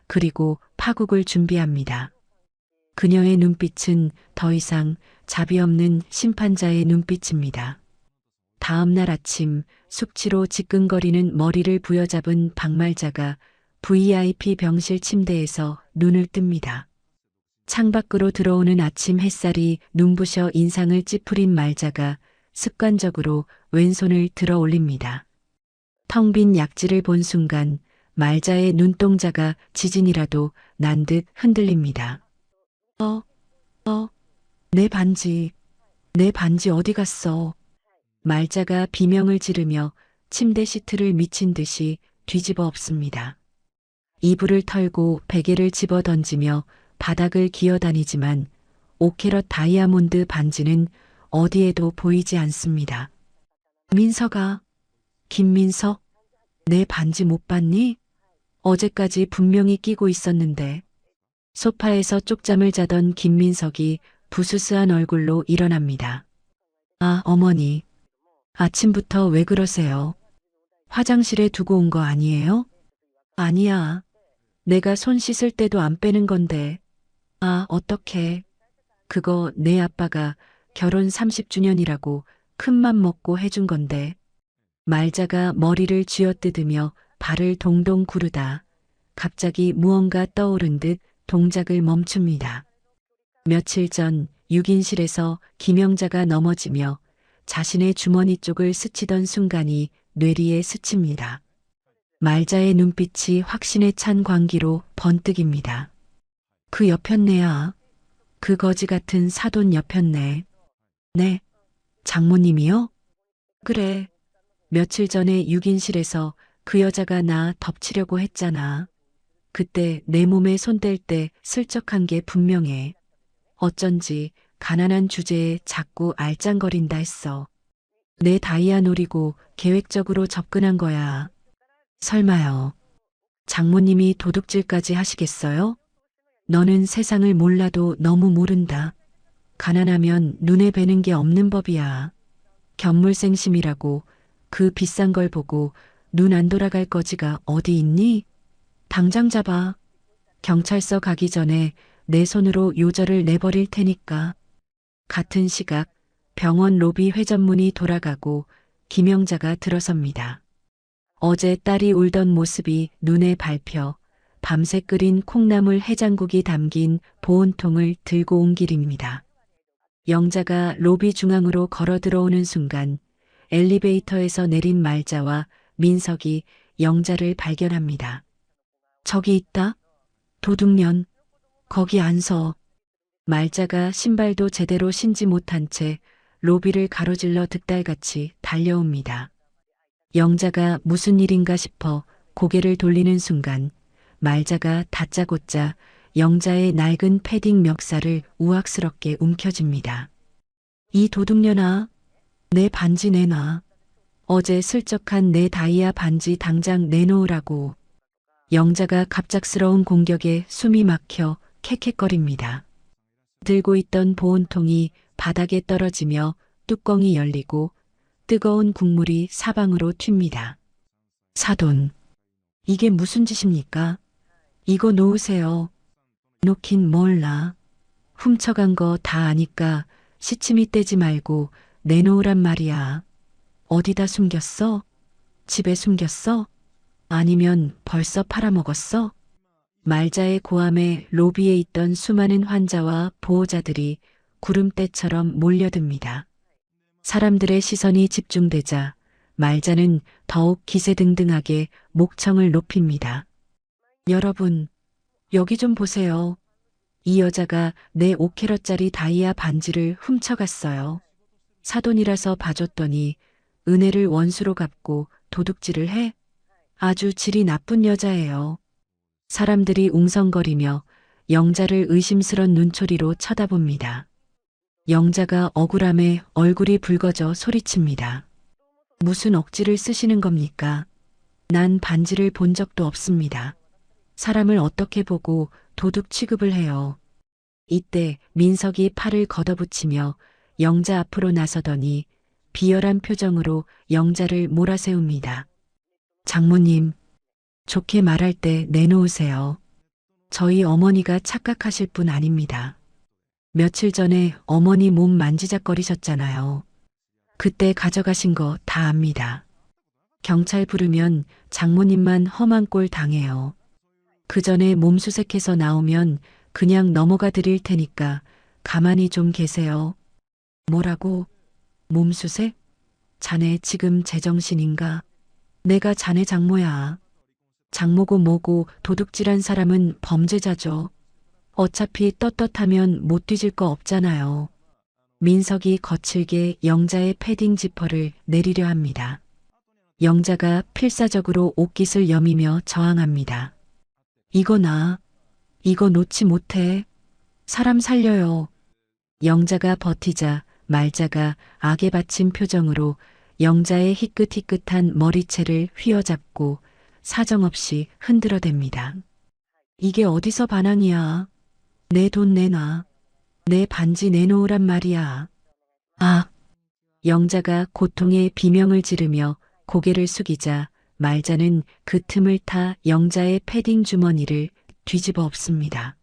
그리고 파국을 준비합니다. 그녀의 눈빛은 더 이상 자비 없는 심판자의 눈빛입니다. 다음 날 아침 숙취로 지끈거리는 머리를 부여잡은 박말자가 VIP 병실 침대에서 눈을 뜹니다. 창밖으로 들어오는 아침 햇살이 눈부셔 인상을 찌푸린 말자가 습관적으로 왼손을 들어 올립니다. 텅 빈 약지를 본 순간 말자의 눈동자가 지진이라도 난 듯 흔들립니다. 내 반지 어디 갔어? 말자가 비명을 지르며 침대 시트를 미친 듯이 뒤집어 엎습니다. 이불을 털고 베개를 집어 던지며 바닥을 기어다니지만 5캐럿 다이아몬드 반지는 어디에도 보이지 않습니다. 김민석, 내 반지 못 봤니? 어제까지 분명히 끼고 있었는데. 소파에서 쪽잠을 자던 김민석이 부스스한 얼굴로 일어납니다. 아, 어머니. 아침부터 왜 그러세요? 화장실에 두고 온 거 아니에요? 아니야. 내가 손 씻을 때도 안 빼는 건데. 아, 어떡해. 그거 내 아빠가 결혼 30주년이라고 큰맘 먹고 해준 건데. 말자가 머리를 쥐어뜯으며 발을 동동 구르다 갑자기 무언가 떠오른 듯 동작을 멈춥니다. 며칠 전 6인실에서 김영자가 넘어지며 자신의 주머니 쪽을 스치던 순간이 뇌리에 스칩니다. 말자의 눈빛이 확신에 찬 광기로 번뜩입니다. 그 옆였네야. 그 거지 같은 사돈 옆였네. 네, 장모님이요? 그래. 며칠 전에 6인실에서 그 여자가 나 덮치려고 했잖아. 그때 내 몸에 손 댈 때 슬쩍한 게 분명해. 어쩐지 가난한 주제에 자꾸 알짱거린다 했어. 내 다이아 노리고 계획적으로 접근한 거야. 설마요. 장모님이 도둑질까지 하시겠어요? 너는 세상을 몰라도 너무 모른다. 가난하면 눈에 뵈는 게 없는 법이야. 견물생심이라고 그 비싼 걸 보고 눈 안 돌아갈 거지가 어디 있니? 당장 잡아. 경찰서 가기 전에 내 손으로 요절을 내버릴 테니까. 같은 시각 병원 로비 회전문이 돌아가고 김영자가 들어섭니다. 어제 딸이 울던 모습이 눈에 밟혀 밤새 끓인 콩나물 해장국이 담긴 보온통을 들고 온 길입니다. 영자가 로비 중앙으로 걸어 들어오는 순간 엘리베이터에서 내린 말자와 민석이 영자를 발견합니다. 저기 있다. 도둑년. 거기 안 서. 말자가 신발도 제대로 신지 못한 채 로비를 가로질러 득달같이 달려옵니다. 영자가 무슨 일인가 싶어 고개를 돌리는 순간 말자가 다짜고짜 영자의 낡은 패딩 멱살을 우악스럽게 움켜쥡니다. 이 도둑년아, 내 반지 내놔. 어제 슬쩍한 내 다이아 반지 당장 내놓으라고. 영자가 갑작스러운 공격에 숨이 막혀 캑캑거립니다. 들고 있던 보온통이 바닥에 떨어지며 뚜껑이 열리고 뜨거운 국물이 사방으로 튑니다. 사돈, 이게 무슨 짓입니까? 이거 놓으세요. 놓긴 몰라. 훔쳐간 거 다 아니까 시치미 떼지 말고 내놓으란 말이야. 어디다 숨겼어? 집에 숨겼어? 아니면 벌써 팔아먹었어? 말자의 고함에 로비에 있던 수많은 환자와 보호자들이 구름대처럼 몰려듭니다. 사람들의 시선이 집중되자 말자는 더욱 기세등등하게 목청을 높입니다. 여러분, 여기 좀 보세요. 이 여자가 내 5캐럿짜리 다이아 반지를 훔쳐갔어요. 사돈이라서 봐줬더니 은혜를 원수로 갚고 도둑질을 해? 아주 질이 나쁜 여자예요. 사람들이 웅성거리며 영자를 의심스런 눈초리로 쳐다봅니다. 영자가 억울함에 얼굴이 붉어져 소리칩니다. 무슨 억지를 쓰시는 겁니까? 난 반지를 본 적도 없습니다. 사람을 어떻게 보고 도둑 취급을 해요. 이때 민석이 팔을 걷어붙이며 영자 앞으로 나서더니 비열한 표정으로 영자를 몰아세웁니다. 장모님, 좋게 말할 때 내놓으세요. 저희 어머니가 착각하실 분 아닙니다. 며칠 전에 어머니 몸 만지작거리셨잖아요. 그때 가져가신 거 다 압니다. 경찰 부르면 장모님만 험한 꼴 당해요. 그 전에 몸수색해서 나오면 그냥 넘어가 드릴 테니까 가만히 좀 계세요. 뭐라고? 몸수색? 자네 지금 제정신인가? 내가 자네 장모야. 장모고 뭐고 도둑질한 사람은 범죄자죠. 어차피 떳떳하면 못 뒤질 거 없잖아요. 민석이 거칠게 영자의 패딩 지퍼를 내리려 합니다. 영자가 필사적으로 옷깃을 여미며 저항합니다. 이거 이거 놓지 못해. 사람 살려요. 영자가 버티자 말자가 악에 받친 표정으로 영자의 희끗희끗한 머리채를 휘어잡고 사정없이 흔들어댑니다. 이게 어디서 반항이야. 내 돈 내놔. 내 반지 내놓으란 말이야. 아! 영자가 고통의 비명을 지르며 고개를 숙이자 말자는 그 틈을 타 영자의 패딩 주머니를 뒤집어 엎습니다.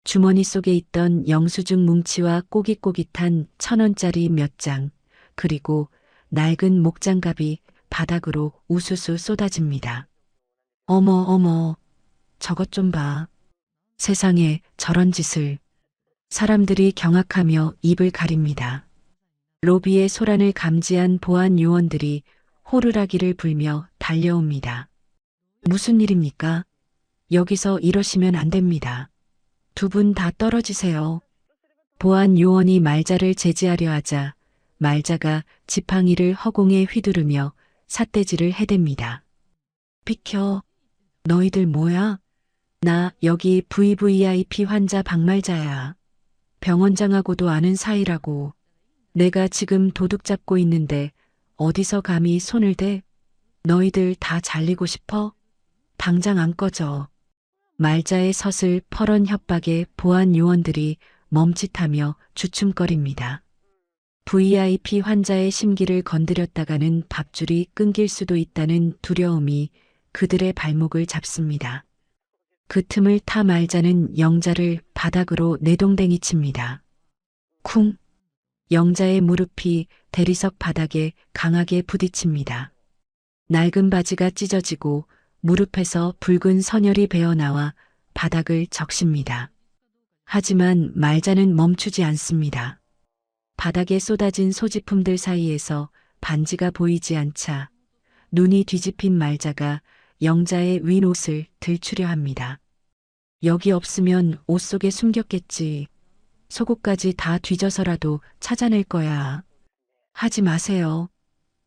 주머니 속에 있던 영수증 뭉치와 꼬깃꼬깃한 1,000원짜리 몇 장, 그리고 낡은 목장갑이 바닥으로 우수수 쏟아집니다. 어머, 저것 좀 봐. 세상에 저런 짓을. 사람들이 경악하며 입을 가립니다. 로비의 소란을 감지한 보안 요원들이 호루라기를 불며 달려옵니다. 무슨 일입니까? 여기서 이러시면 안 됩니다. 두 분 다 떨어지세요. 보안 요원이 말자를 제지하려 하자 말자가 지팡이를 허공에 휘두르며 삿대질을 해댑니다. 비켜. 너희들 뭐야? 나 여기 VVIP 환자 박말자야. 병원장하고도 아는 사이라고. 내가 지금 도둑 잡고 있는데 어디서 감히 손을 대? 너희들 다 잘리고 싶어? 당장 안 꺼져. 말자의 서슬 퍼런 협박에 보안 요원들이 멈칫하며 주춤거립니다. VIP 환자의 심기를 건드렸다가는 밥줄이 끊길 수도 있다는 두려움이 그들의 발목을 잡습니다. 그 틈을 타 말자는 영자를 바닥으로 내동댕이 칩니다. 쿵! 영자의 무릎이 대리석 바닥에 강하게 부딪힙니다. 낡은 바지가 찢어지고 무릎에서 붉은 선혈이 배어나와 바닥을 적십니다. 하지만 말자는 멈추지 않습니다. 바닥에 쏟아진 소지품들 사이에서 반지가 보이지 않자 눈이 뒤집힌 말자가 영자의 윈 옷을 들추려 합니다. 여기 없으면 옷 속에 숨겼겠지. 속옷까지 다 뒤져서라도 찾아낼 거야. 하지 마세요.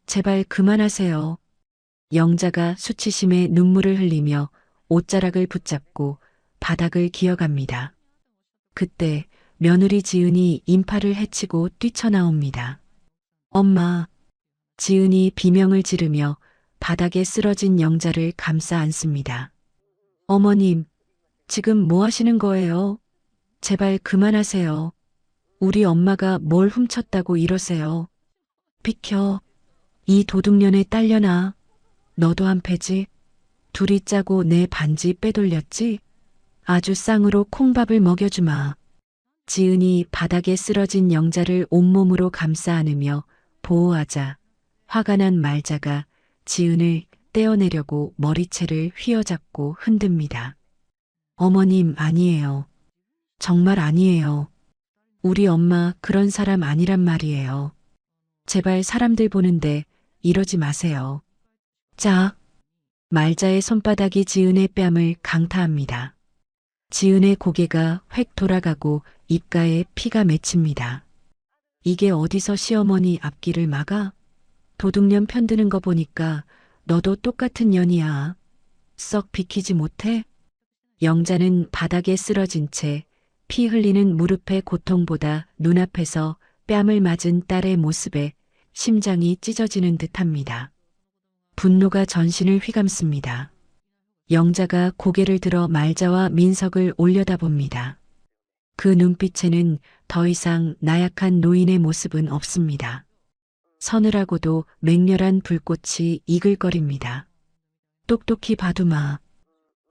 제발 그만하세요. 영자가 수치심에 눈물을 흘리며 옷자락을 붙잡고 바닥을 기어갑니다. 그때 며느리 지은이 인파를 해치고 뛰쳐나옵니다. 엄마! 지은이 비명을 지르며 바닥에 쓰러진 영자를 감싸 안습니다. 어머님, 지금 뭐 하시는 거예요? 제발 그만하세요. 우리 엄마가 뭘 훔쳤다고 이러세요. 비켜. 이 도둑년에 딸려나. 너도 한 패지? 둘이 짜고 내 반지 빼돌렸지? 아주 쌍으로 콩밥을 먹여주마. 지은이 바닥에 쓰러진 영자를 온몸으로 감싸 안으며 보호하자 화가 난 말자가 지은을 떼어내려고 머리채를 휘어잡고 흔듭니다. 어머님 아니에요. 정말 아니에요. 우리 엄마 그런 사람 아니란 말이에요. 제발 사람들 보는데 이러지 마세요. 짝! 말자의 손바닥이 지은의 뺨을 강타합니다. 지은의 고개가 획 돌아가고 입가에 피가 맺힙니다. 이게 어디서 시어머니 앞길을 막아? 도둑년 편드는 거 보니까 너도 똑같은 년이야. 썩 비키지 못해? 영자는 바닥에 쓰러진 채 피 흘리는 무릎의 고통보다 눈앞에서 뺨을 맞은 딸의 모습에 심장이 찢어지는 듯합니다. 분노가 전신을 휘감습니다. 영자가 고개를 들어 말자와 민석을 올려다봅니다. 그 눈빛에는 더 이상 나약한 노인의 모습은 없습니다. 서늘하고도 맹렬한 불꽃이 이글거립니다. 똑똑히 봐두마.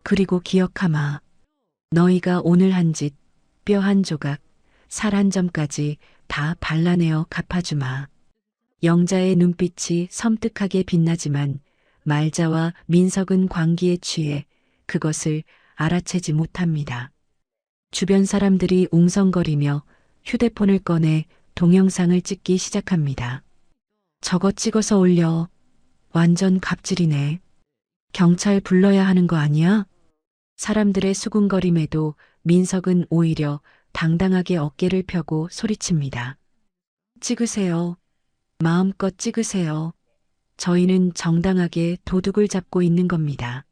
그리고 기억하마. 너희가 오늘 한 짓, 뼈 한 조각, 살 한 점까지 다 발라내어 갚아주마. 영자의 눈빛이 섬뜩하게 빛나지만 말자와 민석은 광기에 취해 그것을 알아채지 못합니다. 주변 사람들이 웅성거리며 휴대폰을 꺼내 동영상을 찍기 시작합니다. 저거 찍어서 올려. 완전 갑질이네. 경찰 불러야 하는 거 아니야? 사람들의 수군거림에도 민석은 오히려 당당하게 어깨를 펴고 소리칩니다. 찍으세요. 마음껏 찍으세요. 저희는 정당하게 도둑을 잡고 있는 겁니다.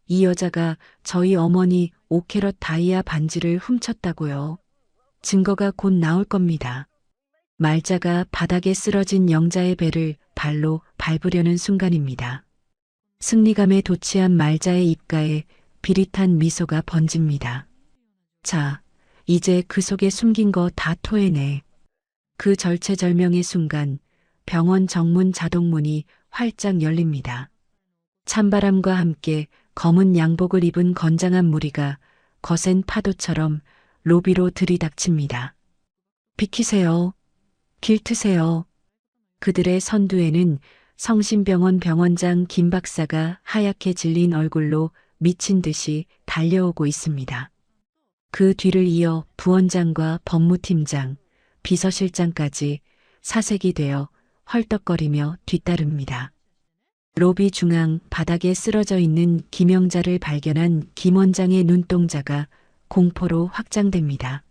이 여자가 저희 어머니 5캐럿 다이아 반지를 훔쳤다고요. 증거가 곧 나올 겁니다. 말자가 바닥에 쓰러진 영자의 배를 발로 밟으려는 순간입니다. 승리감에 도취한 말자의 입가에 비릿한 미소가 번집니다. 자, 이제 그 속에 숨긴 거 다 토해내. 그 절체절명의 순간 병원 정문 자동문이 활짝 열립니다. 찬바람과 함께 검은 양복을 입은 건장한 무리가 거센 파도처럼 로비로 들이닥칩니다. 비키세요. 길 트세요. 그들의 선두에는 성심병원 병원장 김 박사가 하얗게 질린 얼굴로 미친 듯이 달려오고 있습니다. 그 뒤를 이어 부원장과 법무팀장, 비서실장까지 사색이 되어 헐떡거리며 뒤따릅니다. 로비 중앙 바닥에 쓰러져 있는 김영자를 발견한 김 원장의 눈동자가 공포로 확장됩니다.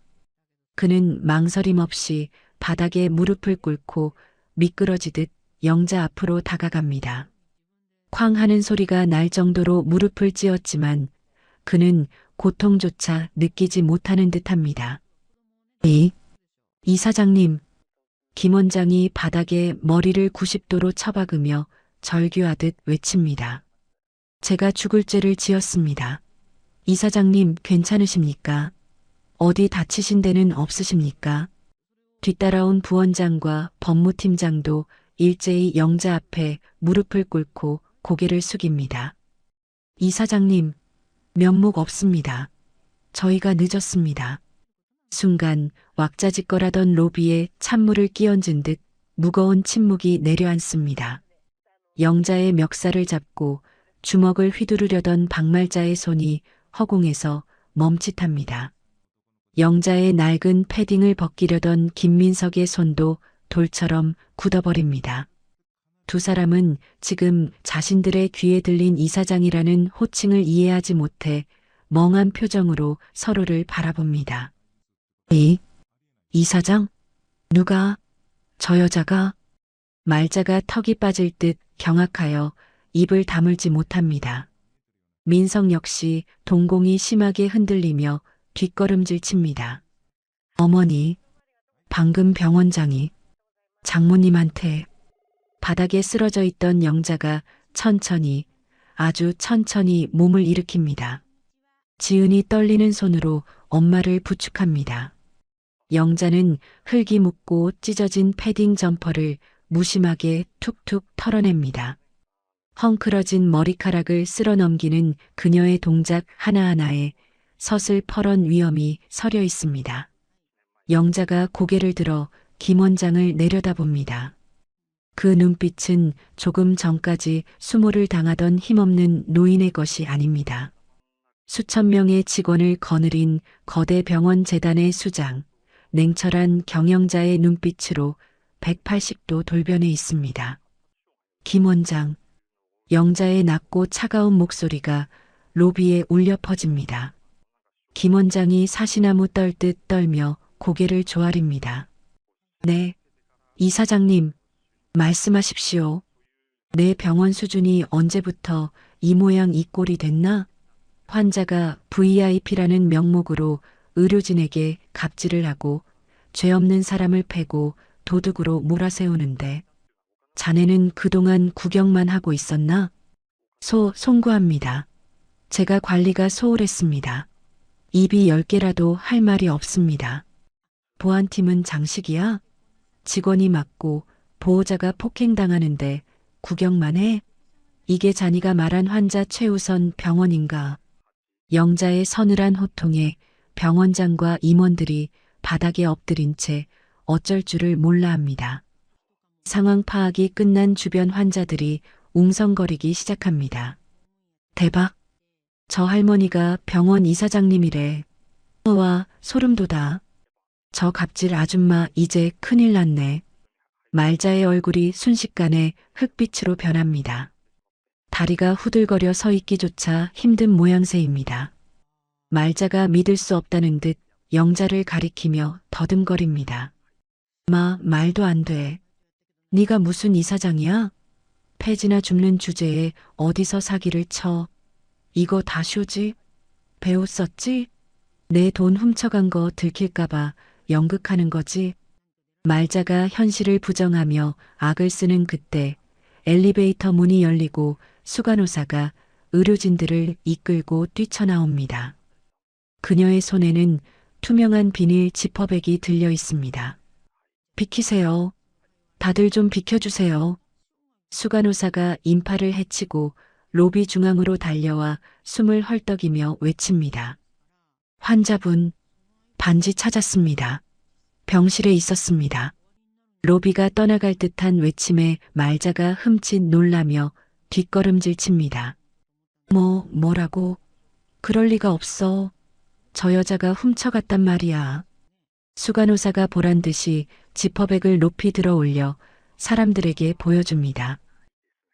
그는 망설임 없이 바닥에 무릎을 꿇고 미끄러지듯 영자 앞으로 다가갑니다. 쾅 하는 소리가 날 정도로 무릎을 찧었지만 그는 고통조차 느끼지 못하는 듯합니다. 이 사장님. 김 원장이 바닥에 머리를 90도로 처박으며 절규하듯 외칩니다. 제가 죽을 죄를 지었습니다. 이 사장님 괜찮으십니까? 어디 다치신 데는 없으십니까? 뒤따라온 부원장과 법무팀장도 일제히 영자 앞에 무릎을 꿇고 고개를 숙입니다. 이 사장님, 면목 없습니다. 저희가 늦었습니다. 순간 왁자지껄하던 로비에 찬물을 끼얹은 듯 무거운 침묵이 내려앉습니다. 영자의 멱살을 잡고 주먹을 휘두르려던 박말자의 손이 허공에서 멈칫합니다. 영자의 낡은 패딩을 벗기려던 김민석의 손도 돌처럼 굳어버립니다. 두 사람은 지금 자신들의 귀에 들린 이사장이라는 호칭을 이해하지 못해 멍한 표정으로 서로를 바라봅니다. 이사장? 누가? 저 여자가? 말자가 턱이 빠질 듯 경악하여 입을 다물지 못합니다. 민석 역시 동공이 심하게 흔들리며 뒷걸음질 칩니다. 어머니, 방금 병원장이 장모님한테. 바닥에 쓰러져 있던 영자가 천천히, 아주 천천히 몸을 일으킵니다. 지은이 떨리는 손으로 엄마를 부축합니다. 영자는 흙이 묻고 찢어진 패딩 점퍼를 무심하게 툭툭 털어냅니다. 헝클어진 머리카락을 쓸어 넘기는 그녀의 동작 하나하나에 서슬퍼런 위험이 서려 있습니다. 영자가 고개를 들어 김 원장을 내려다봅니다. 그 눈빛은 조금 전까지 수모를 당하던 힘없는 노인의 것이 아닙니다. 수천 명의 직원을 거느린 거대 병원 재단의 수장, 냉철한 경영자의 눈빛으로 180도 돌변해 있습니다. 김 원장, 영자의 낮고 차가운 목소리가 로비에 울려 퍼집니다. 김 원장이 사시나무 떨듯 떨며 고개를 조아립니다. 네, 이 사장님, 말씀하십시오. 내 병원 수준이 언제부터 이 모양 이 꼴이 됐나? 환자가 VIP라는 명목으로 의료진에게 갑질을 하고 죄 없는 사람을 패고 도둑으로 몰아세우는데 자네는 그동안 구경만 하고 있었나? 송구합니다. 제가 관리가 소홀했습니다. 입이 10개라도 할 말이 없습니다. 보안팀은 장식이야? 직원이 맞고 보호자가 폭행당하는데 구경만 해? 이게 자네가 말한 환자 최우선 병원인가? 영자의 서늘한 호통에 병원장과 임원들이 바닥에 엎드린 채 어쩔 줄을 몰라 합니다. 상황 파악이 끝난 주변 환자들이 웅성거리기 시작합니다. 대박! 저 할머니가 병원 이사장님이래. 와, 소름 돋아. 저 갑질 아줌마 이제 큰일 났네. 말자의 얼굴이 순식간에 흙빛으로 변합니다. 다리가 후들거려 서 있기조차 힘든 모양새입니다. 말자가 믿을 수 없다는 듯 영자를 가리키며 더듬거립니다. 말도 안 돼. 네가 무슨 이사장이야? 폐지나 줍는 주제에 어디서 사기를 쳐. 이거 다 쇼지? 배우 썼지? 내 돈 훔쳐간 거 들킬까봐 연극하는 거지? 말자가 현실을 부정하며 악을 쓰는 그때 엘리베이터 문이 열리고 수간호사가 의료진들을 이끌고 뛰쳐나옵니다. 그녀의 손에는 투명한 비닐 지퍼백이 들려 있습니다. 비키세요. 다들 좀 비켜주세요. 수간호사가 인파를 헤치고 로비 중앙으로 달려와 숨을 헐떡이며 외칩니다. 환자분, 반지 찾았습니다. 병실에 있었습니다. 로비가 떠나갈 듯한 외침에 말자가 흠칫 놀라며 뒷걸음질 칩니다. 뭐라고? 그럴 리가 없어. 저 여자가 훔쳐갔단 말이야. 수간호사가 보란 듯이 지퍼백을 높이 들어 올려 사람들에게 보여줍니다.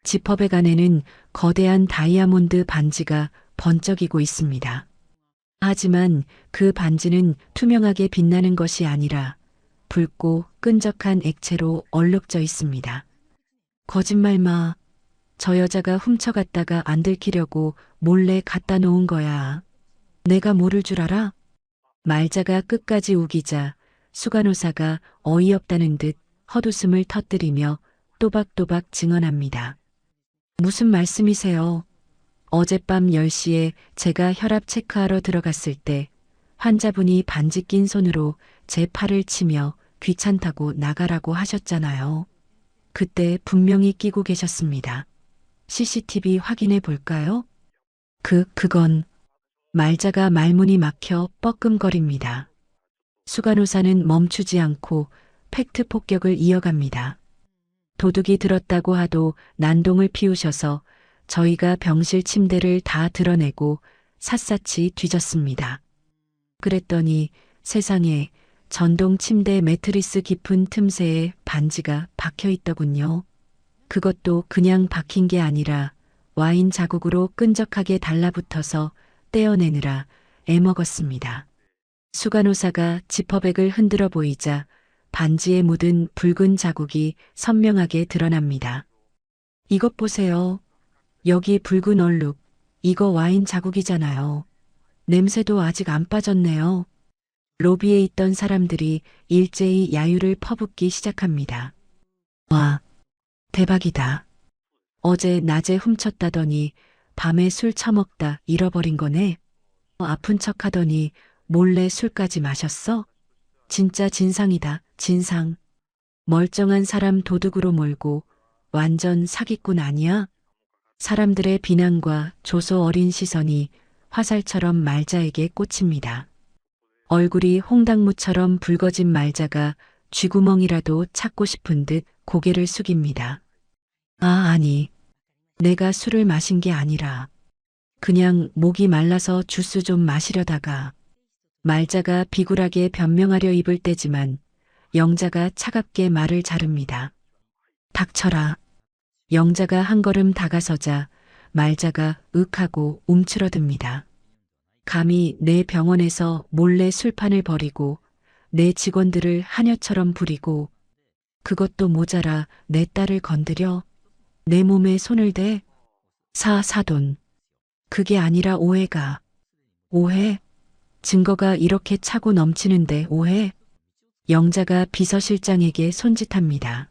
지퍼백 안에는 거대한 다이아몬드 반지가 번쩍이고 있습니다. 하지만 그 반지는 투명하게 빛나는 것이 아니라 붉고 끈적한 액체로 얼룩져 있습니다. 거짓말 마. 저 여자가 훔쳐갔다가 안 들키려고 몰래 갖다 놓은 거야. 내가 모를 줄 알아? 말자가 끝까지 우기자 수간호사가 어이없다는 듯 헛웃음을 터뜨리며 또박또박 증언합니다. 무슨 말씀이세요? 어젯밤 10시에 제가 혈압 체크하러 들어갔을 때 환자분이 반지 낀 손으로 제 팔을 치며 귀찮다고 나가라고 하셨잖아요. 그때 분명히 끼고 계셨습니다. CCTV 확인해 볼까요? 그건 말자가 말문이 막혀 뻐끔거립니다. 수간호사는 멈추지 않고 팩트 폭격을 이어갑니다. 도둑이 들었다고 하도 난동을 피우셔서 저희가 병실 침대를 다 드러내고 샅샅이 뒤졌습니다. 그랬더니 세상에 전동 침대 매트리스 깊은 틈새에 반지가 박혀 있더군요. 그것도 그냥 박힌 게 아니라 와인 자국으로 끈적하게 달라붙어서 떼어내느라 애먹었습니다. 수간호사가 지퍼백을 흔들어 보이자 반지에 묻은 붉은 자국이 선명하게 드러납니다. 이것 보세요. 여기 붉은 얼룩. 이거 와인 자국이잖아요. 냄새도 아직 안 빠졌네요. 로비에 있던 사람들이 일제히 야유를 퍼붓기 시작합니다. 와, 대박이다. 어제 낮에 훔쳤다더니 밤에 술 처먹다 잃어버린 거네. 아픈 척 하더니 몰래 술까지 마셨어? 진짜 진상이다, 진상. 멀쩡한 사람 도둑으로 몰고 완전 사기꾼 아니야? 사람들의 비난과 조소 어린 시선이 화살처럼 말자에게 꽂힙니다. 얼굴이 홍당무처럼 붉어진 말자가 쥐구멍이라도 찾고 싶은 듯 고개를 숙입니다. 아니. 내가 술을 마신 게 아니라 그냥 목이 말라서 주스 좀 마시려다가. 말자가 비굴하게 변명하려 입을 떼지만 영자가 차갑게 말을 자릅니다. 닥쳐라. 영자가 한 걸음 다가서자 말자가 윽하고 움츠러듭니다. 감히 내 병원에서 몰래 술판을 벌이고 내 직원들을 하녀처럼 부리고 그것도 모자라 내 딸을 건드려 내 몸에 손을 대? 사돈. 그게 아니라 오해가. 오해? 증거가 이렇게 차고 넘치는데 오해? 영자가 비서실장에게 손짓합니다.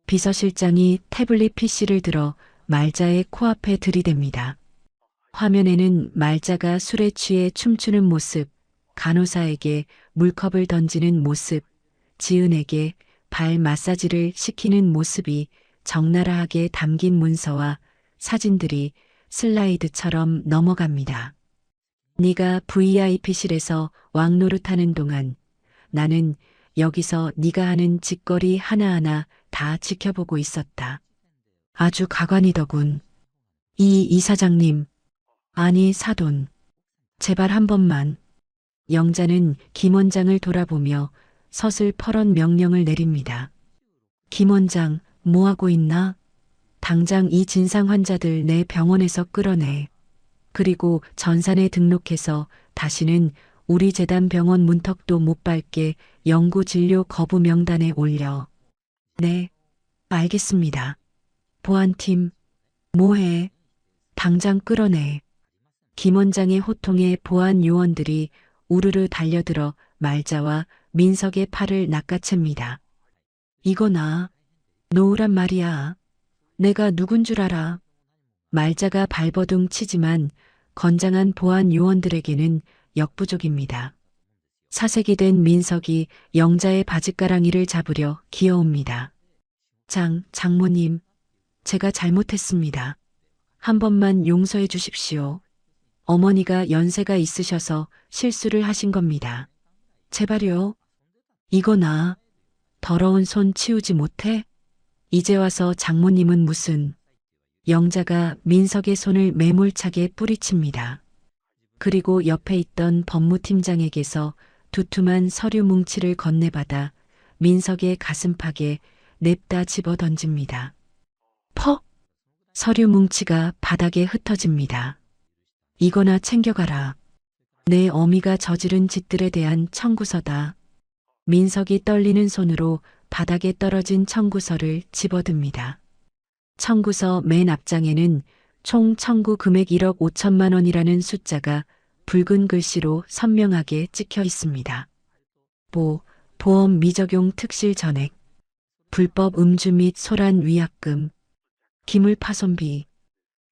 비서실장이 태블릿 PC를 들어 말자의 코앞에 들이댑니다. 화면에는 말자가 술에 취해 춤추는 모습, 간호사에게 물컵을 던지는 모습, 지은에게 발 마사지를 시키는 모습이 적나라하게 담긴 문서와 사진들이 슬라이드처럼 넘어갑니다. 네가 VIP실에서 왕노릇하는 동안 나는 여기서 네가 하는 짓거리 하나하나 다 지켜보고 있었다. 아주 가관이더군. 이 이사장님, 아니 사돈, 제발 한 번만. 영자는 김 원장을 돌아보며 서슬퍼런 명령을 내립니다. 김 원장, 뭐하고 있나? 당장 이 진상 환자들 내 병원에서 끌어내. 그리고 전산에 등록해서 다시는 우리 재단 병원 문턱도 못 밟게 연구 진료 거부 명단에 올려. 네, 알겠습니다. 보안팀, 뭐해? 당장 끌어내. 김 원장의 호통에 보안 요원들이 우르르 달려들어 말자와 민석의 팔을 낚아챕니다. 이거나 놓으란 말이야. 내가 누군 줄 알아. 말자가 발버둥 치지만 건장한 보안 요원들에게는 역부족입니다. 사색이 된 민석이 영자의 바짓가랑이를 잡으려 기어옵니다. 장모님, 제가 잘못했습니다. 한 번만 용서해 주십시오. 어머니가 연세가 있으셔서 실수를 하신 겁니다. 제발요. 이거나 더러운 손 치우지 못해? 이제 와서 장모님은 무슨. 영자가 민석의 손을 매몰차게 뿌리칩니다. 그리고 옆에 있던 법무팀장에게서 두툼한 서류 뭉치를 건네받아 민석의 가슴팍에 냅다 집어 던집니다. 퍽! 서류 뭉치가 바닥에 흩어집니다. 이거나 챙겨가라. 내 어미가 저지른 짓들에 대한 청구서다. 민석이 떨리는 손으로 바닥에 떨어진 청구서를 집어듭니다. 청구서 맨 앞장에는 총 청구 금액 1억 5천만 원이라는 숫자가 붉은 글씨로 선명하게 찍혀 있습니다. 보험 미적용 특실 전액, 불법 음주 및 소란 위약금, 기물 파손비,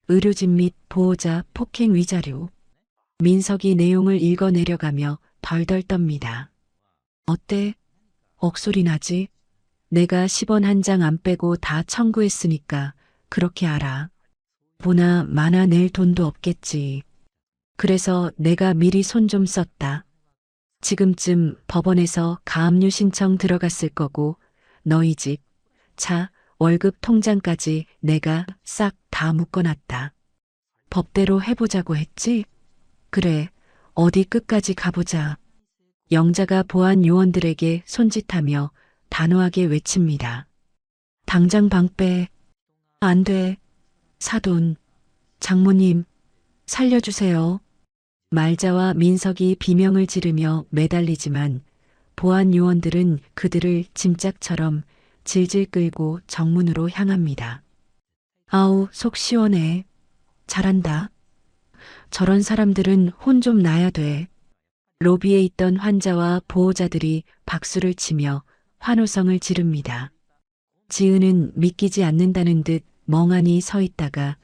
의료진 및 보호자 폭행 위자료. 민석이 내용을 읽어 내려가며 덜덜 떱니다. 어때? 억소리 나지? 내가 10원 한 장 안 빼고 다 청구했으니까 그렇게 알아. 보나 마나 낼 돈도 없겠지. 그래서 내가 미리 손 좀 썼다. 지금쯤 법원에서 가압류 신청 들어갔을 거고 너희 집, 차, 월급 통장까지 내가 싹 다 묶어놨다. 법대로 해보자고 했지? 그래, 어디 끝까지 가보자. 영자가 보안 요원들에게 손짓하며 단호하게 외칩니다. 당장 방 빼. 안 돼. 사돈, 장모님, 살려주세요. 말자와 민석이 비명을 지르며 매달리지만 보안 요원들은 그들을 짐짝처럼 질질 끌고 정문으로 향합니다. 아우, 속 시원해. 잘한다. 저런 사람들은 혼 좀 나야 돼. 로비에 있던 환자와 보호자들이 박수를 치며 환호성을 지릅니다. 지은은 믿기지 않는다는 듯 멍하니 서 있다가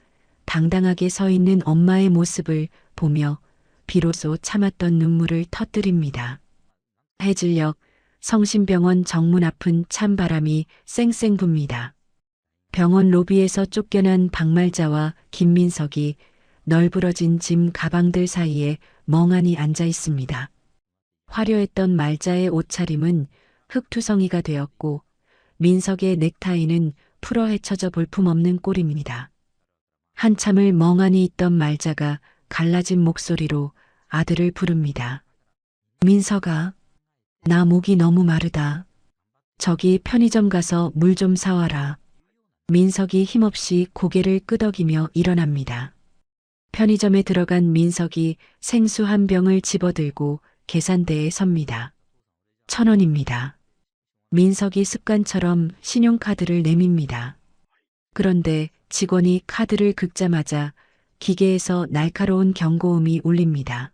당당하게 서 있는 엄마의 모습을 보며 비로소 참았던 눈물을 터뜨립니다. 해질녘 성심병원 정문 앞은 찬바람이 쌩쌩 붑니다. 병원 로비에서 쫓겨난 박말자와 김민석이 널브러진 짐 가방들 사이에 멍하니 앉아 있습니다. 화려했던 말자의 옷차림은 흙투성이가 되었고 민석의 넥타이는 풀어 헤쳐져 볼품없는 꼴입니다. 한참을 멍하니 있던 말자가 갈라진 목소리로 아들을 부릅니다. 민석아, 나 목이 너무 마르다. 저기 편의점 가서 물 좀 사와라. 민석이 힘없이 고개를 끄덕이며 일어납니다. 편의점에 들어간 민석이 생수 한 병을 집어들고 계산대에 섭니다. 1,000원입니다. 민석이 습관처럼 신용카드를 내밉니다. 그런데 직원이 카드를 긁자마자 기계에서 날카로운 경고음이 울립니다.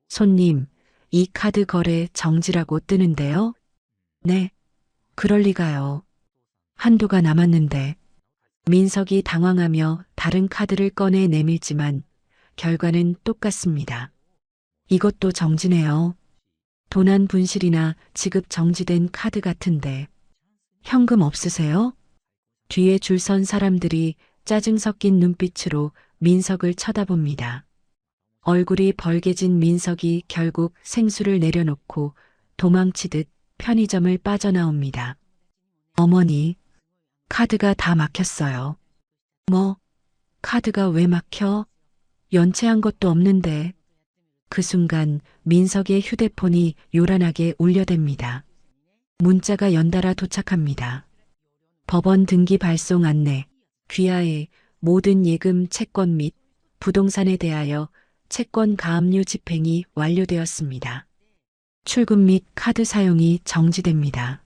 손님, 이 카드 거래 정지라고 뜨는데요? 네, 그럴 리가요. 한도가 남았는데. 민석이 당황하며 다른 카드를 꺼내 내밀지만 결과는 똑같습니다. 이것도 정지네요. 도난 분실이나 지급 정지된 카드 같은데. 현금 없으세요? 뒤에 줄 선 사람들이 짜증 섞인 눈빛으로 민석을 쳐다봅니다. 얼굴이 벌개진 민석이 결국 생수를 내려놓고 도망치듯 편의점을 빠져나옵니다. 어머니, 카드가 다 막혔어요. 뭐, 카드가 왜 막혀? 연체한 것도 없는데. 그 순간 민석의 휴대폰이 요란하게 울려댑니다. 문자가 연달아 도착합니다. 법원 등기 발송 안내, 귀하의 모든 예금 채권 및 부동산에 대하여 채권 가압류 집행이 완료되었습니다. 출금 및 카드 사용이 정지됩니다.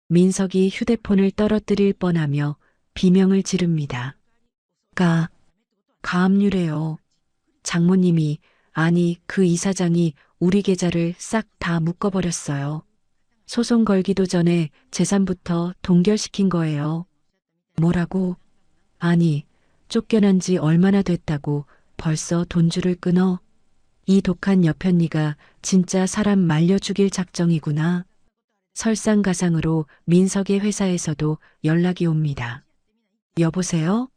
민석이 휴대폰을 떨어뜨릴 뻔하며 비명을 지릅니다. 가압류래요. 장모님이, 아니 그 이사장이 우리 계좌를 싹 다 묶어버렸어요. 소송 걸기도 전에 재산부터 동결시킨 거예요. 뭐라고? 아니, 쫓겨난 지 얼마나 됐다고 벌써 돈줄을 끊어? 이 독한 여편니가 진짜 사람 말려 죽일 작정이구나. 설상가상으로 민석의 회사에서도 연락이 옵니다. 여보세요?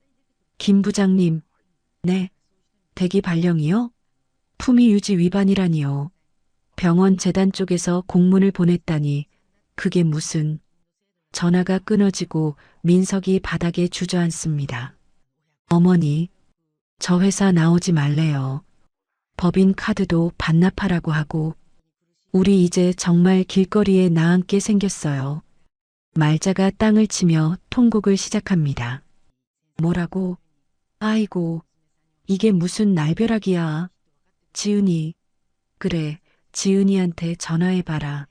김 부장님. 네. 대기 발령이요? 품위 유지 위반이라니요. 병원 재단 쪽에서 공문을 보냈다니 그게 무슨. 전화가 끊어지고 민석이 바닥에 주저앉습니다. 어머니, 저 회사 나오지 말래요. 법인 카드도 반납하라고 하고. 우리 이제 정말 길거리에 나앉게 생겼어요. 말자가 땅을 치며 통곡을 시작합니다. 뭐라고? 아이고, 이게 무슨 날벼락이야. 지은이. 그래, 지은이한테 전화해봐라.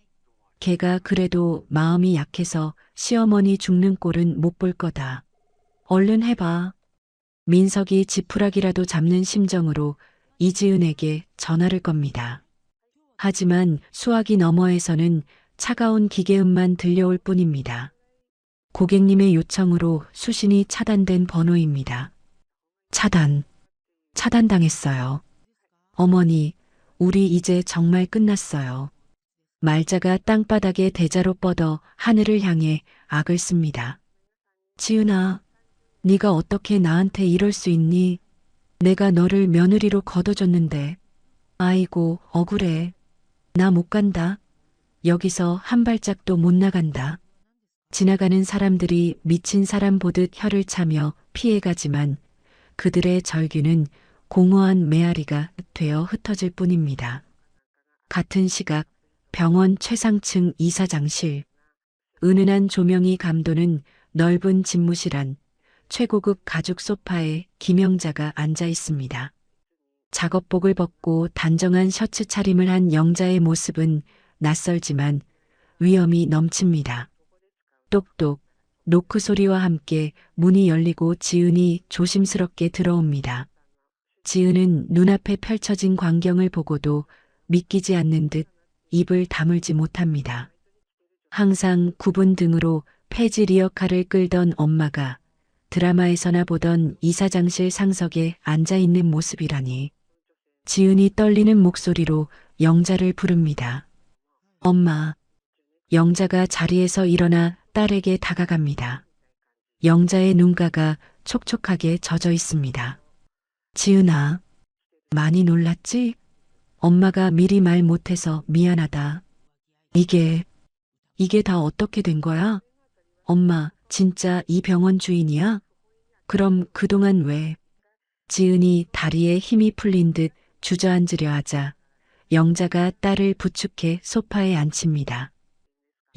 걔가 그래도 마음이 약해서 시어머니 죽는 꼴은 못 볼 거다. 얼른 해봐. 민석이 지푸라기라도 잡는 심정으로 이지은에게 전화를 겁니다. 하지만 수화기 너머에서는 차가운 기계음만 들려올 뿐입니다. 고객님의 요청으로 수신이 차단된 번호입니다. 차단당했어요. 어머니, 우리 이제 정말 끝났어요. 말자가 땅바닥에 대자로 뻗어 하늘을 향해 악을 씁니다. 지은아, 네가 어떻게 나한테 이럴 수 있니? 내가 너를 며느리로 거둬줬는데. 아이고, 억울해. 나 못 간다. 여기서 한 발짝도 못 나간다. 지나가는 사람들이 미친 사람 보듯 혀를 차며 피해가지만 그들의 절규는 공허한 메아리가 되어 흩어질 뿐입니다. 같은 시각 병원 최상층 이사장실. 은은한 조명이 감도는 넓은 집무실 안 최고급 가죽 소파에 김영자가 앉아 있습니다. 작업복을 벗고 단정한 셔츠 차림을 한 영자의 모습은 낯설지만 위엄이 넘칩니다. 똑똑, 노크 소리와 함께 문이 열리고 지은이 조심스럽게 들어옵니다. 지은은 눈앞에 펼쳐진 광경을 보고도 믿기지 않는 듯 입을 다물지 못합니다. 항상 굽은 등으로 폐지 리어카를 끌던 엄마가 드라마에서나 보던 이사장실 상석에 앉아있는 모습이라니. 지은이 떨리는 목소리로 영자를 부릅니다. 엄마. 영자가 자리에서 일어나 딸에게 다가갑니다. 영자의 눈가가 촉촉하게 젖어 있습니다. 지은아, 많이 놀랐지? 엄마가 미리 말 못해서 미안하다. 이게 다 어떻게 된 거야? 엄마, 진짜 이 병원 주인이야? 그럼 그동안 왜? 지은이 다리에 힘이 풀린 듯 주저앉으려 하자 영자가 딸을 부축해 소파에 앉힙니다.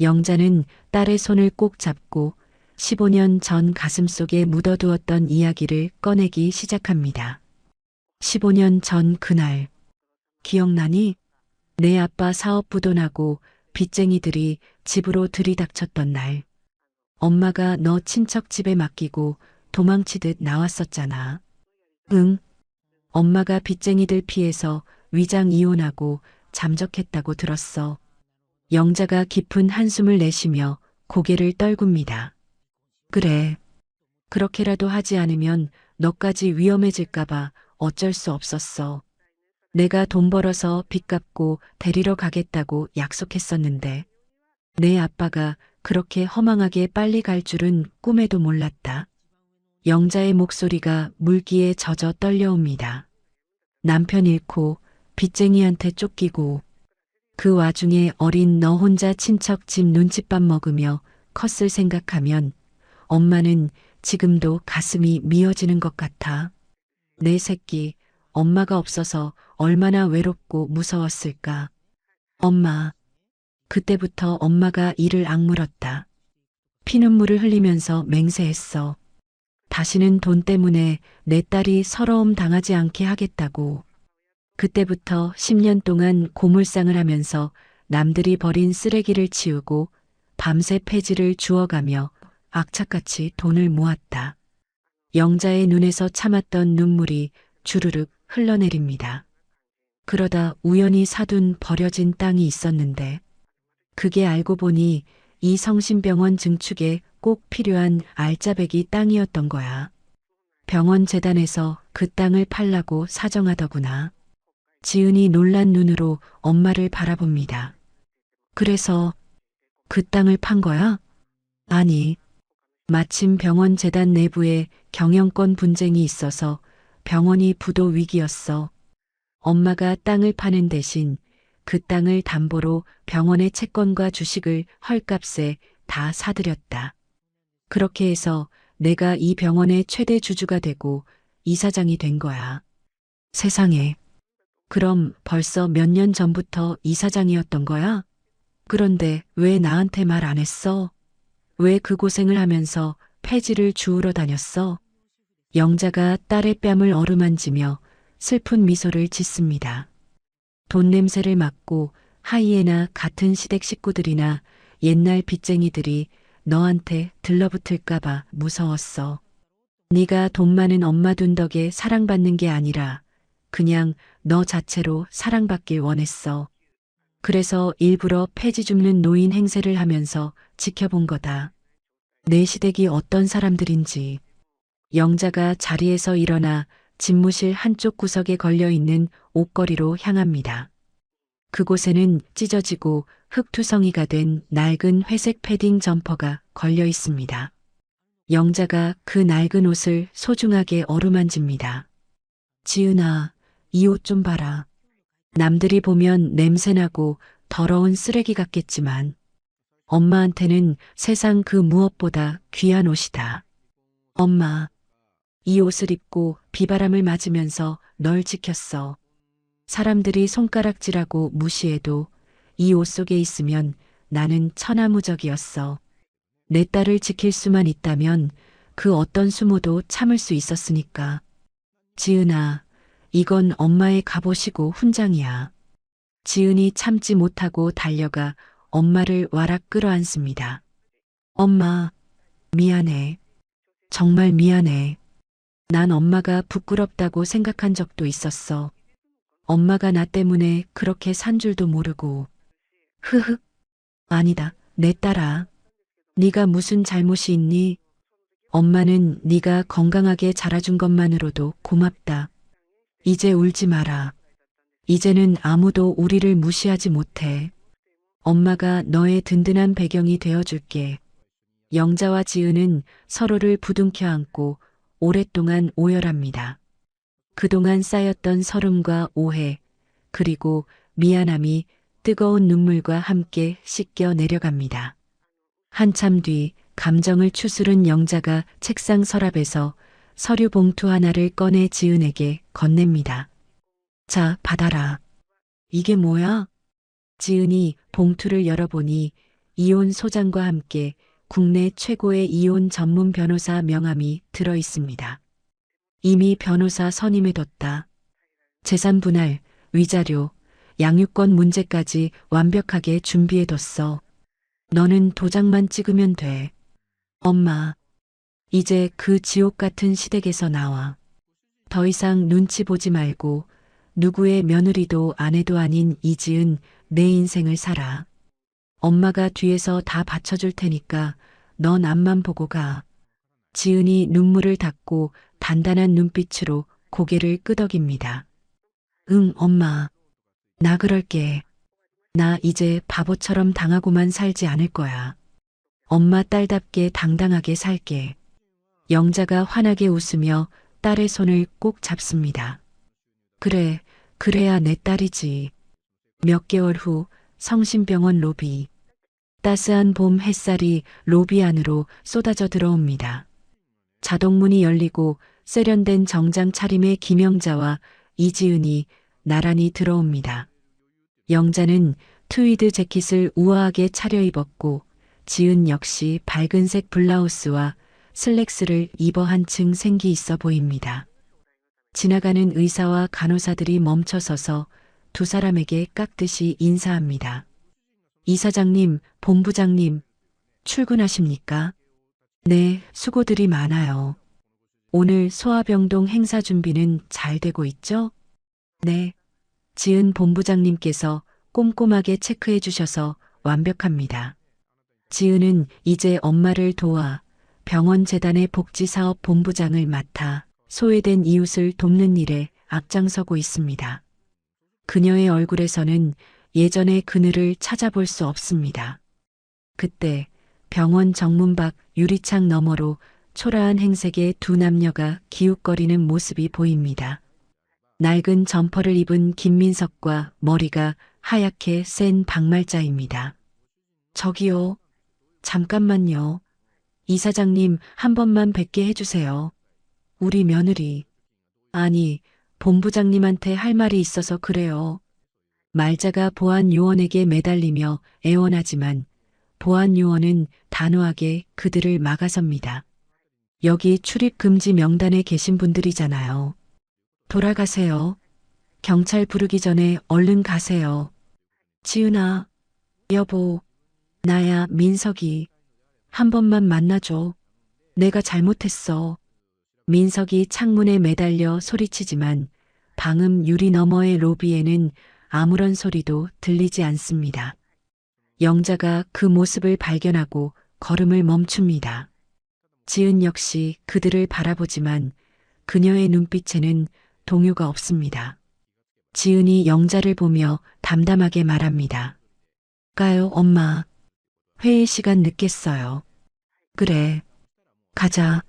영자는 딸의 손을 꼭 잡고 15년 전 가슴속에 묻어두었던 이야기를 꺼내기 시작합니다. 15년 전 그날, 기억나니? 내 아빠 사업 부도나고 빚쟁이들이 집으로 들이닥쳤던 날. 엄마가 너 친척 집에 맡기고 도망치듯 나왔었잖아. 응. 엄마가 빚쟁이들 피해서 위장 이혼하고 잠적했다고 들었어. 영자가 깊은 한숨을 내쉬며 고개를 떨굽니다. 그래. 그렇게라도 하지 않으면 너까지 위험해질까봐 어쩔 수 없었어. 내가 돈 벌어서 빚 갚고 데리러 가겠다고 약속했었는데 내 아빠가 그렇게 허망하게 빨리 갈 줄은 꿈에도 몰랐다. 영자의 목소리가 물기에 젖어 떨려옵니다. 남편 잃고 빚쟁이한테 쫓기고 그 와중에 어린 너 혼자 친척 집 눈칫밥 먹으며 컸을 생각하면 엄마는 지금도 가슴이 미어지는 것 같아. 내 새끼, 엄마가 없어서 얼마나 외롭고 무서웠을까. 엄마. 그때부터 엄마가 이를 악물었다. 피눈물을 흘리면서 맹세했어. 다시는 돈 때문에 내 딸이 서러움 당하지 않게 하겠다고. 그때부터 10년 동안 고물상을 하면서 남들이 버린 쓰레기를 치우고 밤새 폐지를 주워가며 악착같이 돈을 모았다. 영자의 눈에서 참았던 눈물이 주르륵 흘러내립니다. 그러다 우연히 사둔 버려진 땅이 있었는데 그게 알고 보니 이 성심병원 증축에 꼭 필요한 알짜배기 땅이었던 거야. 병원 재단에서 그 땅을 팔라고 사정하더구나. 지은이 놀란 눈으로 엄마를 바라봅니다. 그래서 그 땅을 판 거야? 아니, 마침 병원 재단 내부에 경영권 분쟁이 있어서 병원이 부도 위기였어. 엄마가 땅을 파는 대신 그 땅을 담보로 병원의 채권과 주식을 헐값에 다 사들였다. 그렇게 해서 내가 이 병원의 최대 주주가 되고 이사장이 된 거야. 세상에. 그럼 벌써 몇 년 전부터 이사장이었던 거야? 그런데 왜 나한테 말 안 했어? 왜 그 고생을 하면서 폐지를 주우러 다녔어? 영자가 딸의 뺨을 어루만지며 슬픈 미소를 짓습니다. 돈 냄새를 맡고 하이에나 같은 시댁 식구들이나 옛날 빚쟁이들이 너한테 들러붙을까봐 무서웠어. 네가 돈 많은 엄마 둔 덕에 사랑받는 게 아니라 그냥 너 자체로 사랑받길 원했어. 그래서 일부러 폐지 줍는 노인 행세를 하면서 지켜본 거다. 내 시댁이 어떤 사람들인지. 영자가 자리에서 일어나 집무실 한쪽 구석에 걸려있는 옷걸이로 향합니다. 그곳에는 찢어지고 흙투성이가 된 낡은 회색 패딩 점퍼가 걸려 있습니다. 영자가 그 낡은 옷을 소중하게 어루만집니다. 지은아, 이 옷 좀 봐라. 남들이 보면 냄새나고 더러운 쓰레기 같겠지만 엄마한테는 세상 그 무엇보다 귀한 옷이다. 엄마, 이 옷을 입고 비바람을 맞으면서 널 지켰어. 사람들이 손가락질하고 무시해도 이 옷 속에 있으면 나는 천하무적이었어. 내 딸을 지킬 수만 있다면 그 어떤 수모도 참을 수 있었으니까. 지은아, 이건 엄마의 갑옷이고 훈장이야. 지은이 참지 못하고 달려가 엄마를 와락 끌어안습니다. 엄마, 미안해. 정말 미안해. 난 엄마가 부끄럽다고 생각한 적도 있었어. 엄마가 나 때문에 그렇게 산 줄도 모르고. 흐흐. 아니다, 내 딸아. 네가 무슨 잘못이 있니? 엄마는 네가 건강하게 자라준 것만으로도 고맙다. 이제 울지 마라. 이제는 아무도 우리를 무시하지 못해. 엄마가 너의 든든한 배경이 되어줄게. 영자와 지은은 서로를 부둥켜 안고 오랫동안 오열합니다. 그동안 쌓였던 서름과 오해, 그리고 미안함이 뜨거운 눈물과 함께 씻겨 내려갑니다. 한참 뒤 감정을 추스른 영자가 책상 서랍에서 서류 봉투 하나를 꺼내 지은에게 건넵니다. 자, 받아라. 이게 뭐야? 지은이 봉투를 열어보니 이혼 소장과 함께 국내 최고의 이혼 전문 변호사 명함이 들어 있습니다. 이미 변호사 선임해뒀다. 재산 분할, 위자료, 양육권 문제까지 완벽하게 준비해뒀어. 너는 도장만 찍으면 돼. 엄마, 이제 그 지옥 같은 시댁에서 나와. 더 이상 눈치 보지 말고 누구의 며느리도 아내도 아닌 이지은 내 인생을 살아. 엄마가 뒤에서 다 받쳐줄 테니까 넌 앞만 보고 가. 지은이 눈물을 닦고 단단한 눈빛으로 고개를 끄덕입니다. 응, 엄마. 나 그럴게. 나 이제 바보처럼 당하고만 살지 않을 거야. 엄마 딸답게 당당하게 살게. 영자가 환하게 웃으며 딸의 손을 꼭 잡습니다. 그래, 그래야 내 딸이지. 몇 개월 후 성심병원 로비. 따스한 봄 햇살이 로비 안으로 쏟아져 들어옵니다. 자동문이 열리고 세련된 정장 차림의 김영자와 이지은이 나란히 들어옵니다. 영자는 트위드 재킷을 우아하게 차려입었고 지은 역시 밝은색 블라우스와 슬랙스를 입어 한층 생기 있어 보입니다. 지나가는 의사와 간호사들이 멈춰서서 두 사람에게 깍듯이 인사합니다. 이사장님, 본부장님, 출근하십니까? 네, 수고들이 많아요. 오늘 소아병동 행사 준비는 잘 되고 있죠? 네. 지은 본부장님께서 꼼꼼하게 체크해 주셔서 완벽합니다. 지은은 이제 엄마를 도와 병원 재단의 복지사업 본부장을 맡아 소외된 이웃을 돕는 일에 앞장서고 있습니다. 그녀의 얼굴에서는 예전의 그늘을 찾아볼 수 없습니다. 그때 병원 정문 밖 유리창 너머로 초라한 행색의 두 남녀가 기웃거리는 모습이 보입니다. 낡은 점퍼를 입은 김민석과 머리가 하얗게 센 박말자입니다. 저기요. 잠깐만요. 이사장님 한 번만 뵙게 해주세요. 우리 며느리. 아니, 본부장님한테 할 말이 있어서 그래요. 말자가 보안 요원에게 매달리며 애원하지만 보안 요원은 단호하게 그들을 막아섭니다. 여기 출입 금지 명단에 계신 분들이잖아요. 돌아가세요. 경찰 부르기 전에 얼른 가세요. 지은아, 여보, 나야 민석이. 한 번만 만나줘. 내가 잘못했어. 민석이 창문에 매달려 소리치지만 방음 유리 너머의 로비에는 아무런 소리도 들리지 않습니다. 영자가 그 모습을 발견하고 걸음을 멈춥니다. 지은 역시 그들을 바라보지만 그녀의 눈빛에는 동요가 없습니다. 지은이 영자를 보며 담담하게 말합니다. 가요, 엄마. 회의 시간 늦겠어요. 그래. 가자.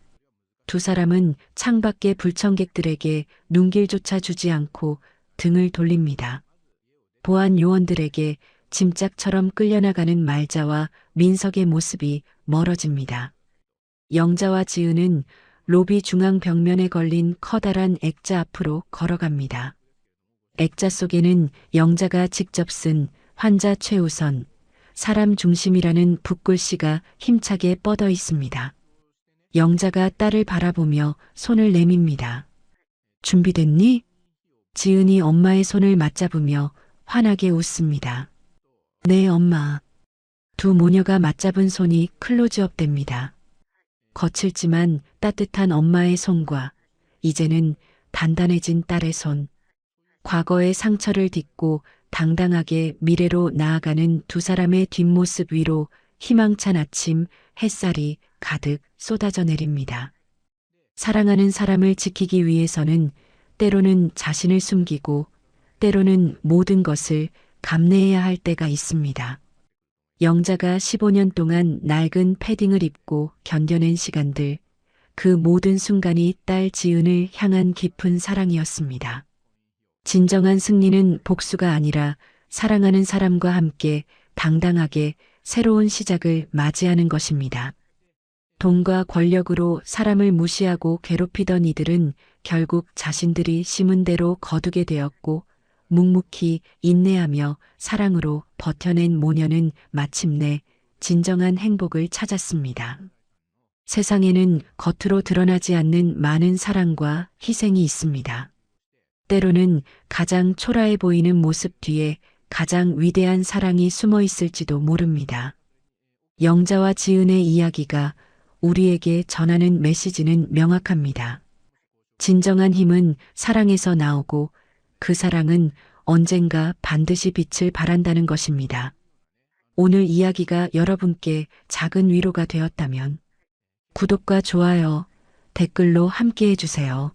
두 사람은 창밖의 불청객들에게 눈길조차 주지 않고 등을 돌립니다. 보안 요원들에게 짐짝처럼 끌려나가는 말자와 민석의 모습이 멀어집니다. 영자와 지은은 로비 중앙 벽면에 걸린 커다란 액자 앞으로 걸어갑니다. 액자 속에는 영자가 직접 쓴 환자 최우선, 사람 중심이라는 붓글씨가 힘차게 뻗어 있습니다. 영자가 딸을 바라보며 손을 내밉니다. 준비됐니? 지은이 엄마의 손을 맞잡으며 환하게 웃습니다. 네, 엄마. 두 모녀가 맞잡은 손이 클로즈업 됩니다. 거칠지만 따뜻한 엄마의 손과 이제는 단단해진 딸의 손. 과거의 상처를 딛고 당당하게 미래로 나아가는 두 사람의 뒷모습 위로 희망찬 아침 햇살이 가득 쏟아져 내립니다. 사랑하는 사람을 지키기 위해서는 때로는 자신을 숨기고 때로는 모든 것을 감내해야 할 때가 있습니다. 영자가 15년 동안 낡은 패딩을 입고 견뎌낸 시간들, 그 모든 순간이 딸 지은을 향한 깊은 사랑이었습니다. 진정한 승리는 복수가 아니라 사랑하는 사람과 함께 당당하게 새로운 시작을 맞이하는 것입니다. 돈과 권력으로 사람을 무시하고 괴롭히던 이들은 결국 자신들이 심은 대로 거두게 되었고 묵묵히 인내하며 사랑으로 버텨낸 모녀는 마침내 진정한 행복을 찾았습니다. 세상에는 겉으로 드러나지 않는 많은 사랑과 희생이 있습니다. 때로는 가장 초라해 보이는 모습 뒤에 가장 위대한 사랑이 숨어 있을지도 모릅니다. 영자와 지은의 이야기가 우리에게 전하는 메시지는 명확합니다. 진정한 힘은 사랑에서 나오고 그 사랑은 언젠가 반드시 빛을 발한다는 것입니다. 오늘 이야기가 여러분께 작은 위로가 되었다면 구독과 좋아요, 댓글로 함께 해주세요.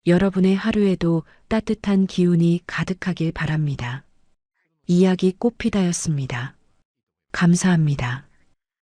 여러분의 하루에도 따뜻한 기운이 가득하길 바랍니다. 이야기 꽃피다였습니다. 감사합니다.